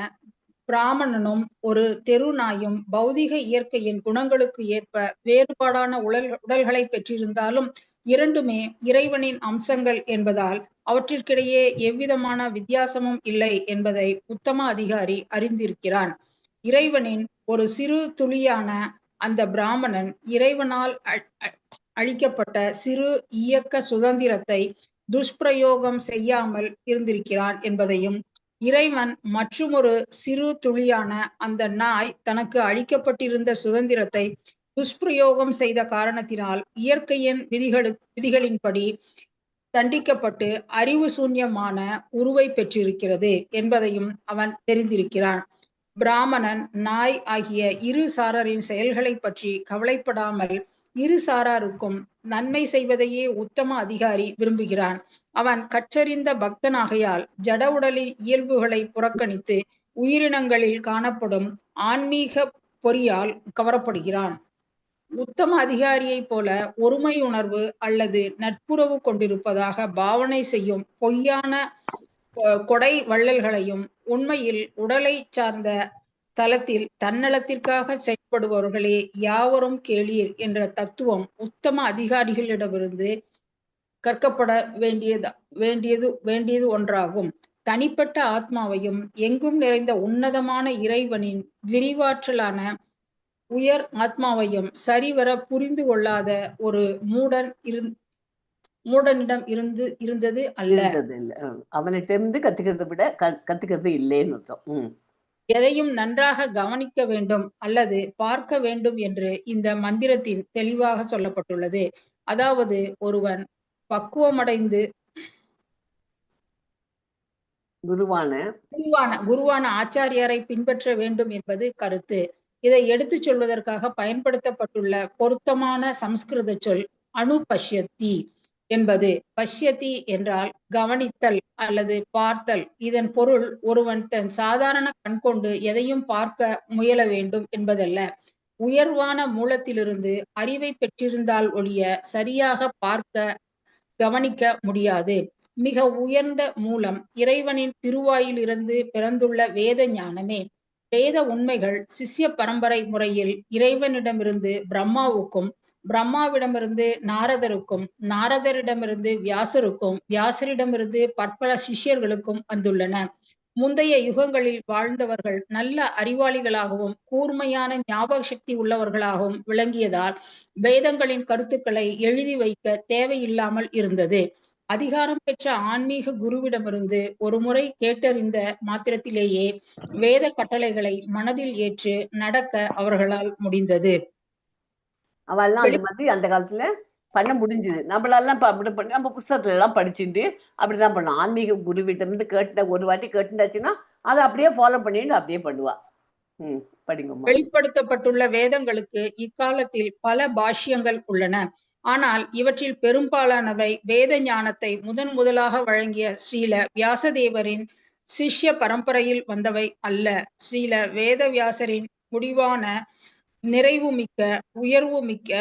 பிராமணனும் ஒரு தெரு நாயும் பௌதிக இயற்கையின் குணங்களுக்கு ஏற்ப வேறுபாடான உடல்களை பெற்றிருந்தாலும் இரண்டுமே இறைவனின் அம்சங்கள் என்பதால் அவற்றிற்கிடையே எவ்விதமான வித்தியாசமும் இல்லை என்பதை உத்தம அதிகாரி அறிந்திருக்கிறான். இறைவனின் ஒரு சிறு துளியான அந்த பிராமணன் இறைவனால் அளிக்கப்பட்ட சிறு இயக்க சுதந்திரத்தை துஷ்பிரயோகம் செய்யாமல் இருந்திருக்கிறான் என்பதையும், இறைவன் மற்றுமொரு சிறு துளியான அந்த நாய் தனக்கு அளிக்கப்பட்டிருந்த சுதந்திரத்தை துஷ்பிரயோகம் செய்த காரணத்தினால் இயற்கையின் விதிகளின்படி தண்டிக்கப்பட்டு அறிவு சூன்யமான உருவை பெற்றிருக்கிறது என்பதையும் அவன் தெரிந்திருக்கிறான். பிராமணன் நாய் ஆகிய இரு சாரரின் செயல்களை பற்றி கவலைப்படாமல் இரு சாராருக்கும் நன்மை செய்வதையே உத்தம அதிகாரி விரும்புகிறான். அவன் கற்றறிந்த பக்தனாகையால் ஜட உடலின் இயல்புகளை புறக்கணித்து உயிரினங்களில் காணப்படும் ஆன்மீக பொறியால் கவரப்படுகிறான். உத்தம அதிகாரியைப் போல ஒருமை உணர்வு அல்லது நட்புறவு கொண்டிருப்பதாக பாவனை செய்யும் பொய்யான கொடை வள்ளல்களையும் உண்மையில் உடலை சார்ந்த தளத்தில் தன்னலத்திற்காக செயல்படுபவர்களே யாவரும் கேளீர் என்ற தத்துவம் உத்தம அதிகாரிகளிடமிருந்து கற்கப்பட வேண்டியது ஒன்றாகும். தனிப்பட்ட ஆத்மாவையும் எங்கும் நிறைந்த உன்னதமான இறைவனின் விரிவாற்றலான உயர் ஆத்மாவையும் சரிவர புரிந்து கொள்ளாத ஒரு மூடனிடம் இருந்தது அல்ல. அவனிடமிருந்து கத்துக்கிறதை விட கத்துக்கிறது இல்லைன்னு அர்த்தம். எதையும் நன்றாக கவனிக்க வேண்டும் அல்லது பார்க்க வேண்டும் என்று இந்த மந்திரத்தில் தெளிவாக சொல்லப்பட்டுள்ளது. அதாவது ஒருவன் பக்குவமடைந்து குருவான ஆச்சாரியாரை பின்பற்ற வேண்டும் என்பது கருத்து. இதை எடுத்துச் சொல்வதற்காக பயன்படுத்தப்பட்டுள்ள பொருத்தமான சம்ஸ்கிருத சொல் அனுபஷ்யத்தி. என்பது. பஷ்யதி என்றால் கவனித்தல் அல்லது பார்த்தல். இதன் பொருள் ஒருவன் தன் சாதாரண கண் கொண்டு எதையும் பார்க்க முயல வேண்டும் என்பதல்ல. உயர்வான மூலத்திலிருந்து அறிவை பெற்றிருந்தால் ஒழிய சரியாக பார்க்க கவனிக்க முடியாது. மிக உயர்ந்த மூலம் இறைவனின் திருவாயிலிருந்து பிறந்துள்ள வேத ஞானமே. வேத உண்மைகள் சிஷ்ய பரம்பரை முறையில் இறைவனிடமிருந்து பிரம்மாவுக்கும், பிரம்மாவிடமிருந்து நாரதருக்கும், நாரதரிடமிருந்து வியாசருக்கும், வியாசரிடமிருந்து பற்பல சிஷ்யர்களுக்கும் வந்துள்ளன. முந்தைய யுகங்களில் வாழ்ந்தவர்கள் நல்ல அறிவாளிகளாகவும் கூர்மையான ஞாபக சக்தி உள்ளவர்களாகவும் விளங்கியதால் வேதங்களின் கருத்துக்களை எழுதி வைக்க தேவையில்லாமல் இருந்தது. அதிகாரம் பெற்ற ஆன்மீக குருவிடமிருந்து ஒருமுறை கேட்டறிந்த மாத்திரத்திலேயே வேத கட்டளைகளை மனதில் ஏற்று நடக்க அவர்களால் முடிந்தது. அவெல்லாம் அந்த மாதிரி அந்த காலத்துல பண்ண முடிஞ்சுது. நம்மளாலாம் இப்ப அப்படி பண்ணி நம்ம புத்தகத்துல எல்லாம் படிச்சுட்டு அப்படிதான் பண்ணோம். ஆன்மீக குருவிட்டமிருந்து கேட்ட ஒரு வாட்டி கேட்டுட்டாச்சுன்னா அதை அப்படியே ஃபாலோ பண்ணிட்டு அப்படியே பண்ணுவா. படிங்கம்மா. வெளிப்படுத்தப்பட்டுள்ள வேதங்களுக்கு இக்காலத்தில் பல பாஷ்யங்கள் உள்ளன. ஆனால் இவற்றில் பெரும்பாலானவை வேத ஞானத்தை முதலாக வழங்கிய ஸ்ரீல வியாசதேவரின் சிஷ்ய பரம்பரையில் வந்தவை அல்ல. ஸ்ரீல வேதவியாசரின் முடிவான நிறைவுமிக்க உயர்வுமிக்க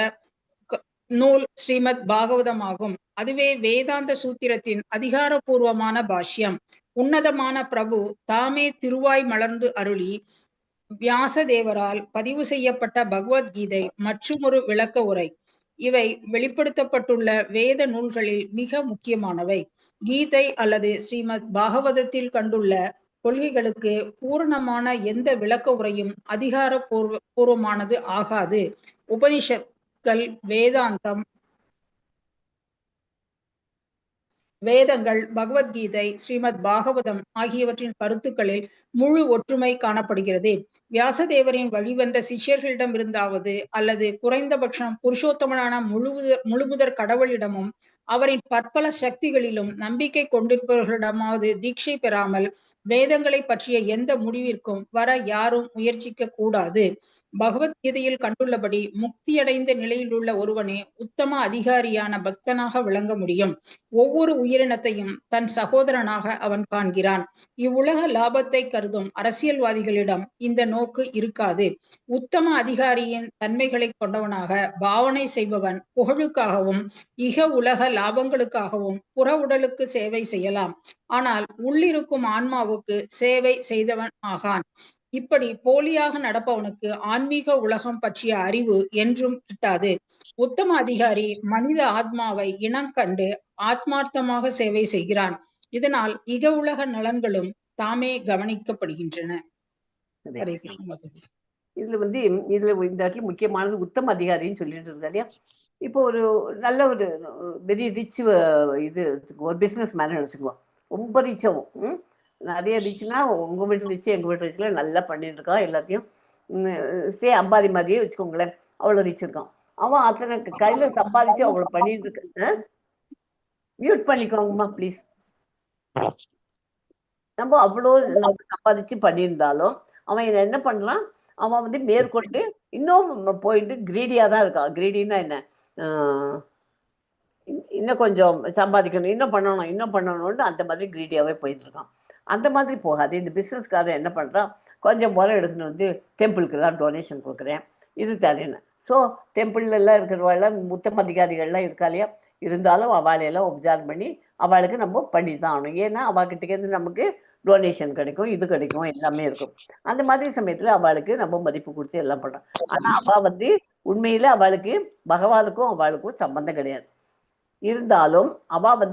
நூல் ஸ்ரீமத் பாகவதமாகும். அதுவே வேதாந்த சூத்திரத்தின் அதிகாரபூர்வமான பாஷ்யம். உன்னதமான பிரபு தாமே திருவாய் மலர்ந்து அருளி வியாசதேவரால் பதிவு செய்யப்பட்ட பகவத்கீதை மற்றுமொரு விளக்க உரை. இவை வெளிப்படுத்தப்பட்டுள்ள வேத நூல்களில் மிக முக்கியமானவை. கீதை அல்லது ஸ்ரீமத் பாகவதத்தில் கண்டுள்ள கொள்கைகளுக்கு பூரணமான எந்த விளக்க உரையும் அதிகாரபூர்வமானது ஆகாது. உபனிஷத்கள், வேதாந்தம், வேதங்கள், பகவத்கீதை, ஸ்ரீமத் பாகவதம் ஆகியவற்றின் கருத்துக்களில் முழு ஒற்றுமை காணப்படுகிறது. வியாசதேவரின் வழிவந்த சிஷ்யர்களிடம் இருந்தாவது அல்லது குறைந்தபட்சம் புருஷோத்தமனான முழுமுதற் கடவுளிடமும் அவரின் பற்பல சக்திகளிலும் நம்பிக்கை கொண்டிருப்பவர்களிடமாவது தீட்சை பெறாமல் வேதங்களை பற்றிய எந்த முடிவிற்கும் வர யாரும் முயற்சிக்க கூடாது. பகவத்கீதையில் கண்டுள்ளபடி முக்தியடைந்த நிலையில் உள்ள ஒருவனே உத்தம அதிகாரியான பக்தனாக விளங்க முடியும். ஒவ்வொரு உயிரினத்தையும் தன் சகோதரனாக அவன் காண்கிறான். இவ்வுலக லாபத்தை கருதும் அரசியல்வாதிகளிடம் இந்த நோக்கு இருக்காது. உத்தம அதிகாரியின் தன்மைகளை கொண்டவனாக பாவனை செய்பவன் புகழுக்காகவும் இக உலக லாபங்களுக்காகவும் புற உடலுக்கு சேவை செய்யலாம். ஆனால் உள்ளிருக்கும் ஆன்மாவுக்கு சேவை செய்தவன் ஆகான். இப்படி போலியாக நடப்பவனுக்கு ஆன்மீக உலகம் பற்றிய அறிவு என்றும் கிட்டாது. உத்தம அதிகாரி மனித ஆத்மாவை இனம் கண்டு ஆத்மார்த்தமாக சேவை செய்கிறான். இதனால் இக உலக நலன்களும் தாமே கவனிக்கப்படுகின்றன. இதுல இதுல இந்த இடத்துல முக்கியமானது உத்தம அதிகாரின்னு சொல்லிட்டு இருந்தா இல்லையா. இப்போ ஒரு நல்ல ஒரு வெரி ரிச் இது ஒரு பிஸ்னஸ் மேன் வச்சுக்குவோம். ரொம்ப ரிச்சாகவும் நிறைய ரிச்சுனா உங்கள் வீட்டு ரிச்சு எங்கள் வீட்டு ரிச்சில் நல்லா பண்ணிட்டு இருக்கான். எல்லாத்தையும் அம்பாதி மாதிரியே வச்சுக்கோங்களேன். அவ்வளோ ரிச் இருக்கான். அவன் அத்தனை கையில் சம்பாதிச்சு அவ்வளோ பண்ணிட்டு இருக்க. மியூட் பண்ணிக்கோங்கம்மா ப்ளீஸ். நம்ம அவ்வளோ நம்ம சம்பாதிச்சு பண்ணியிருந்தாலும் அவன் என்ன பண்ணுறான், அவன் மேற்கொண்டு இன்னும் போயிட்டு கிரீடியாக தான் இருக்கான். கிரீடின்னா என்ன, இன்னும் கொஞ்சம் சம்பாதிக்கணும், இன்னும் பண்ணணும்னு அந்த மாதிரி கிரீடியாகவே போயிட்டு இருக்கான். அந்த மாதிரி போகாது. இந்த பிஸ்னஸ்காரன் என்ன பண்ணுறான், கொஞ்சம் முறை எடுத்துன்னு டெம்பிளுக்கெல்லாம் டொனேஷன் கொடுக்குறேன், இது தரேன்னு. ஸோ டெம்பிள்லாம் இருக்கிறவாள்லாம் உத்தம அதிகாரிகள்லாம் இருக்கா இல்லையா, இருந்தாலும் அவளையெல்லாம் உபச்சாரம் பண்ணி அவளுக்கு நம்ம பண்ணி தான் ஆகணும். ஏன்னா அவகிட்டேருந்து நமக்கு டொனேஷன் கிடைக்கும், இது கிடைக்கும், எல்லாமே இருக்கும். அந்த மாதிரி சமயத்தில் அவளுக்கு நம்ம மதிப்பு கொடுத்து எல்லாம் பண்ணுறோம். ஆனால் அவள் உண்மையில் அவளுக்கு பகவானுக்கும் அவளுக்கும் சம்பந்தம் கிடையாது. இருந்தாலும் அவள்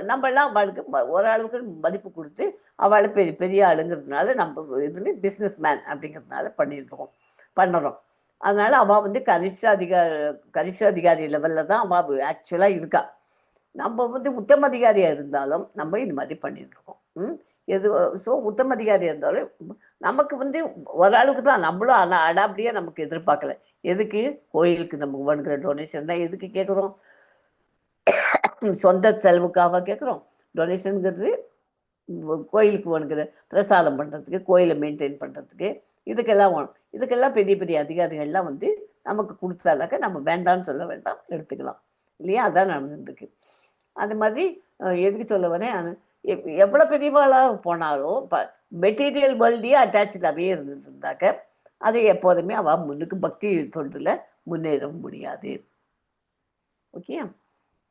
நம்மளாம் அவளுக்கு ஓரளவுக்கு மதிப்பு கொடுத்து அவளை பெரிய பெரிய ஆளுங்கிறதுனால நம்ம இதுன்னு பிஸ்னஸ் மேன் அப்படிங்கிறதுனால பண்ணுறோம். அதனால் அவள் கனிஷ்ட அதிகாரி லெவலில் தான் அவள் ஆக்சுவலாக இருக்கா. நம்ம உத்தம அதிகாரியாக இருந்தாலும் நம்ம இது மாதிரி பண்ணிட்டுருக்கோம். ஸோ உத்தம அதிகாரியாக இருந்தாலும் நமக்கு ஓரளவுக்கு தான், நம்மளும் அடாப்படியாக நமக்கு எதிர்பார்க்கல. எதுக்கு, கோயிலுக்கு நமக்கு வேணுங்கிற டொனேஷன் தான் எதுக்கு கேட்குறோம், சொந்த செலவுக்காக கேட்குறோம். டொனேஷனுங்கிறது கோயிலுக்கு வேணுங்கிற பிரசாதம் பண்ணுறதுக்கு, கோயிலை மெயின்டைன் பண்ணுறதுக்கு, இதுக்கெல்லாம் வேணும். இதுக்கெல்லாம் பெரிய பெரிய அதிகாரிகள்லாம் நமக்கு கொடுத்தாலாக்க நம்ம வேண்டான்னு சொல்ல வேண்டாம், எடுத்துக்கலாம். இல்லையா? அதான் நடந்துருக்கு. அந்த மாதிரி எதுக்கு சொல்ல வரேன், எவ்வளோ பெரியவாளாக போனாலும் மெட்டீரியல் வேர்ல்டையே அட்டாச்சாகவே இருந்துட்டு இருந்தாக்க அது எப்போதுமே அவள் முன்னுக்கு பக்தி தொண்டில் முன்னேற முடியாது. ஓகே,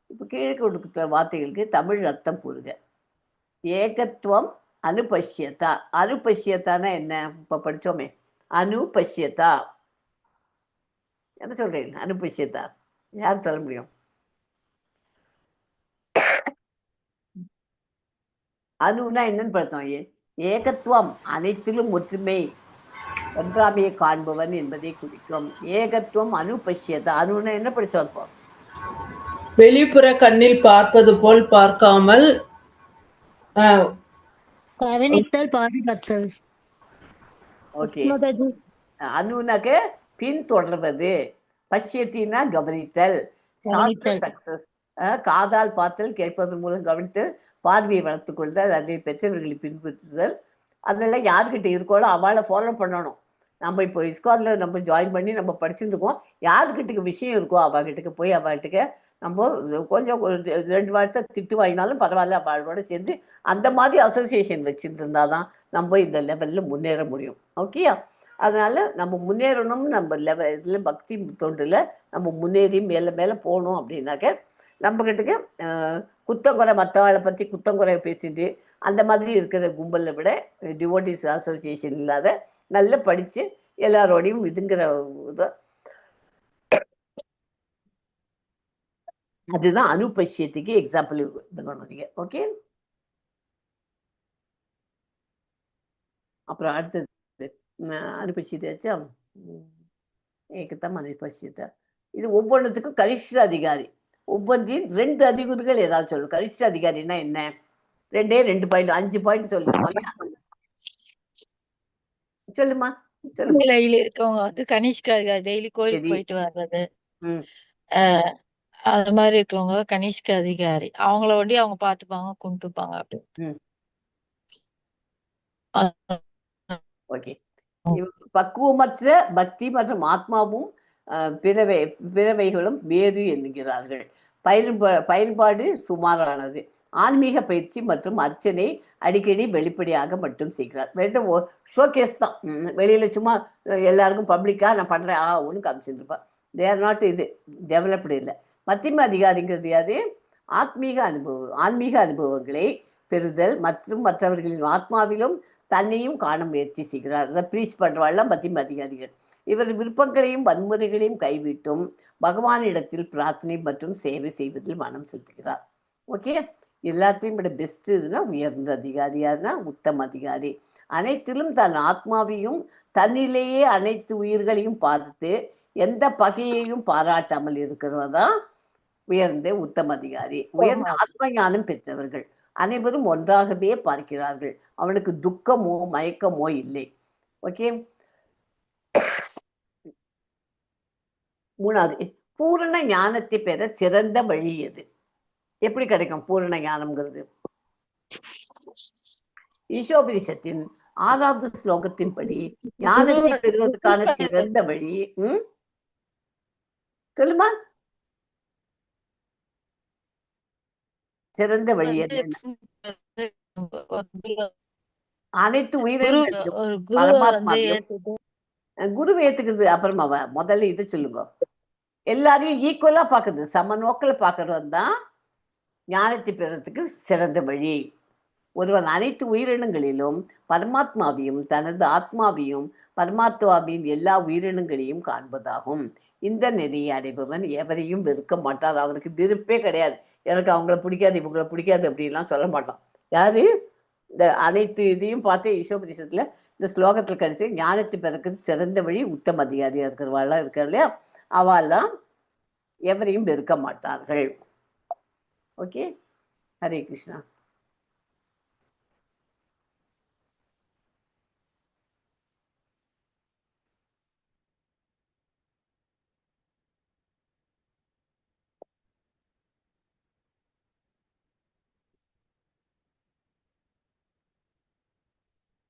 இப்போ கீழே கொடுக்குற வார்த்தைகளுக்கு தமிழ் அர்த்தம் கூறுக. ஏகத்துவம் அனுபஷ்யதா. அனுபஷ்யத்தானா என்ன? இப்போ படித்தோமே, அனுபஷ்யதா என்ன சொல்கிறேன்? அனுபஷ்யதா யார் சொல்ல முடியும்? அணுன்னா என்னன்னு பார்த்தோம். ஏகத்துவம் அனைத்திலும் ஒற்றுமை ஒன்றாமையை காண்பவன் என்பதை குறிக்கும். ஏகத்துவம் அனுபஷ்யதா. அணுன்னா என்ன படித்தோம்? இப்போ வெளிப்புற கண்ணில் பார்ப்பது போல் பார்க்காமல் கவனித்தல், பாதுகாத்தல். ஓகே, அணுனாக்க பின்தொடர்வது, பஷ்யத்தினா கவனித்தல், சாஸ்திர சக்சஸ் காதால் பார்த்தல், கேட்பதன் மூலம் கவனித்தல், பார்வையை வளர்த்து கொள்ளுதல், அதை பெற்றவர்களை பின்பற்றுதல். அதெல்லாம் யார்கிட்ட இருக்கோளோ அவளை ஃபாலோ பண்ணணும். நம்ம இப்போ இஸ்கானில் நம்ம ஜாயின் பண்ணி நம்ம படிச்சுட்டு இருக்கோம். யாருக்கிட்ட விஷயம் இருக்கோ அவகிட்ட போய் அவகிட்ட நம்ம கொஞ்சம் 2 வாரத்தை திட்டு வாங்கினாலும் பரவாயில்ல, அவளோட சேர்ந்து அந்த மாதிரி அசோசியேஷன் வச்சுட்டு இருந்தால் தான் நம்ம இந்த லெவலில் முன்னேற முடியும். ஓகே, அதனால் நம்ம முன்னேறணும். நம்ம இதில் பக்தி தொண்டில் நம்ம முன்னேறி மேலே மேலே போகணும் அப்படின்னாக்க நம்மக்கிட்ட குத்தங்குறை மற்றவாளை பற்றி குத்தங்குறை பேசிட்டு அந்த மாதிரி இருக்கிற கும்பலை விட டிவோட்டிஸ் அசோசியேஷன் இல்லாத நல்லா படித்து எல்லாரோடையும் இதுங்கிற இது, அதுதான் அனுபஷ்யத்துக்கு எக்ஸாம்பிள் இதுங்கணும் நீங்கள். ஓகே, அப்புறம் அடுத்தது அனுபஷ்யத்தாச்சா ஏகத்தம் அனுபஷ்யத்தை. இது ஒவ்வொன்றுத்துக்கும் கரிஷ்ட அதிகாரி. ஒவ்வொன்றையும் 2 அதிகாரிகள் ஏதாவது சொல்லணும். கரிஷ்ட அதிகாரின்னா என்ன? 2 பாயிண்ட் 5 பாயிண்ட் சொல்லுமா? சொல்லுமா, சொல்லுமா. இருக்கவங்க வந்து கனிஷ்கா டெய்லி கோயிலுக்கு சரி. போயிட்டு வர்றது, ம் அது மாதிரி இருக்கவங்க கனிஷ்க அதிகாரி. அவங்கள ஒண்டி அவங்க பாத்துப்பாங்க, கும்பிட்டுப்பாங்க அப்படி. ம் ஓகே, பக்குவமற்ற பக்தி மற்றும் ஆத்மாவும் பிறவைகளும் வேறு என்கிறார்கள். பயன்பாடு சுமாரானது. ஆன்மீக பயிற்சி மற்றும் அர்ச்சனை அடிக்கடி வெளிப்படையாக மட்டும் செய்கிறார். ரெண்டும் ஷோகேஸ் தான். வெளியில் சும்மா எல்லாருக்கும் பப்ளிக்காக நான் பண்ணுறேன் ஒன்று காமிச்சுருப்பேன். தேர் நாட் இது டெவலப்டு இல்லை. மத்தியம அதிகாரிங்கிறது யாரு? ஆன்மீக அனுபவங்களை பெறுதல் மற்றும் மற்றவர்களின் ஆத்மாவிலும் தன்னையும் காண முயற்சி செய்கிறார். அதை ப்ரீச் பண்ணுறவாள்லாம் மத்தியம அதிகாரிகள். இவர் விருப்பங்களையும் வன்முறைகளையும் கைவிட்டும் பகவானிடத்தில் பிரார்த்தனை மற்றும் சேவை செய்வதில் மனம் செலுத்துகிறார். ஓகே, எல்லாத்தையும் விட பெஸ்ட்டு இதுனா உயர்ந்த அதிகாரியார்னா உத்தம அதிகாரி. அனைத்திலும் தன் ஆத்மாவையும் தன்னிலேயே அனைத்து உயிர்களையும் பார்த்து எந்த பகையையும் பாராட்டாமல் இருக்கிறதான் உயர்ந்த உத்தம அதிகாரி. உயர்ந்த ஆத்ம ஞானம் பெற்றவர்கள் அனைவரும் ஒன்றாகவே பார்க்கிறார்கள். அவனுக்கு துக்கமோ மயக்கமோ இல்லை. ஓகே, 3வது பூரண ஞானத்தை பெற சிறந்த வழி எது? எப்படி கிடைக்கும் பூரண ஞானம்ங்கிறது? ஈஷோபனிஷத்தின் 6வது ஸ்லோகத்தின்படி ஞானத்தை பெறுவதற்கான சிறந்த வழி சொல்லுமா, சிறந்த வழி என்ன? அனைத்து உயிரினங்களும் பரமாத்மாவையும் குருவை ஏத்துக்கிறது. அப்புறமா முதல்ல இது சொல்லுங்க. எல்லாரையும் ஈக்குவலா பாக்குறது, சம நோக்கில் பாக்குறது தான் ஞானத்தை பெறறதுக்கு சிறந்த வழி. ஒருவன் அனைத்து உயிரினங்களிலும் பரமாத்மாவையும் தனது ஆத்மாவையும் பரமாத்மாவின் எல்லா உயிரினங்களையும் காண்பதாகும். இந்த நெறியை அடைபவன் எவரையும் வெறுக்க மாட்டார். அவனுக்கு விருப்பே கிடையாது. எனக்கு அவங்கள பிடிக்காது இவங்களை பிடிக்காது அப்படின்லாம் சொல்ல மாட்டான். யாரு? இந்த அனைத்து இதையும் பார்த்து ஈஷோபனிஷத்துல இந்த ஸ்லோகத்தில் கடைசி ஞானத்தை பிறக்கிறது சிறந்த வழி உத்தம அதிகாரியா இருக்கிறவாள்லாம் இருக்கார் இல்லையா, அவெல்லாம் எவரையும் வெறுக்க மாட்டார்கள். ஓகே, ஹரே கிருஷ்ணா.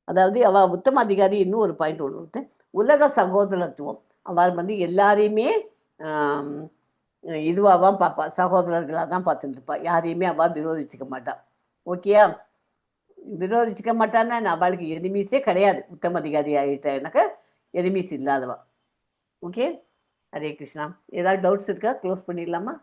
அதாவது அவ உத்தம அதிகாரி இன்னும் ஒரு பாயிண்ட் ஒன்று விட்டு, உலக சகோதரத்துவம். அவர் எல்லாரையுமே இதுவாக தான் பார்ப்பா, சகோதரர்களாக தான் பார்த்துட்டு இருப்பா. யாரையுமே அவள் விரோதிச்சுக்க மாட்டாள். ஓகேயா? விரோதிச்சுக்க மாட்டான்னா அவளுக்கு எனிமீஸே கிடையாது. உத்தம அதிகாரி ஆகிட்டானாக்கா எனிமீஸ் இல்லாதவா. ஓகே, ஹரே கிருஷ்ணா. ஏதாவது டவுட்ஸ் இருக்கா? க்ளோஸ் பண்ணிடலாமா?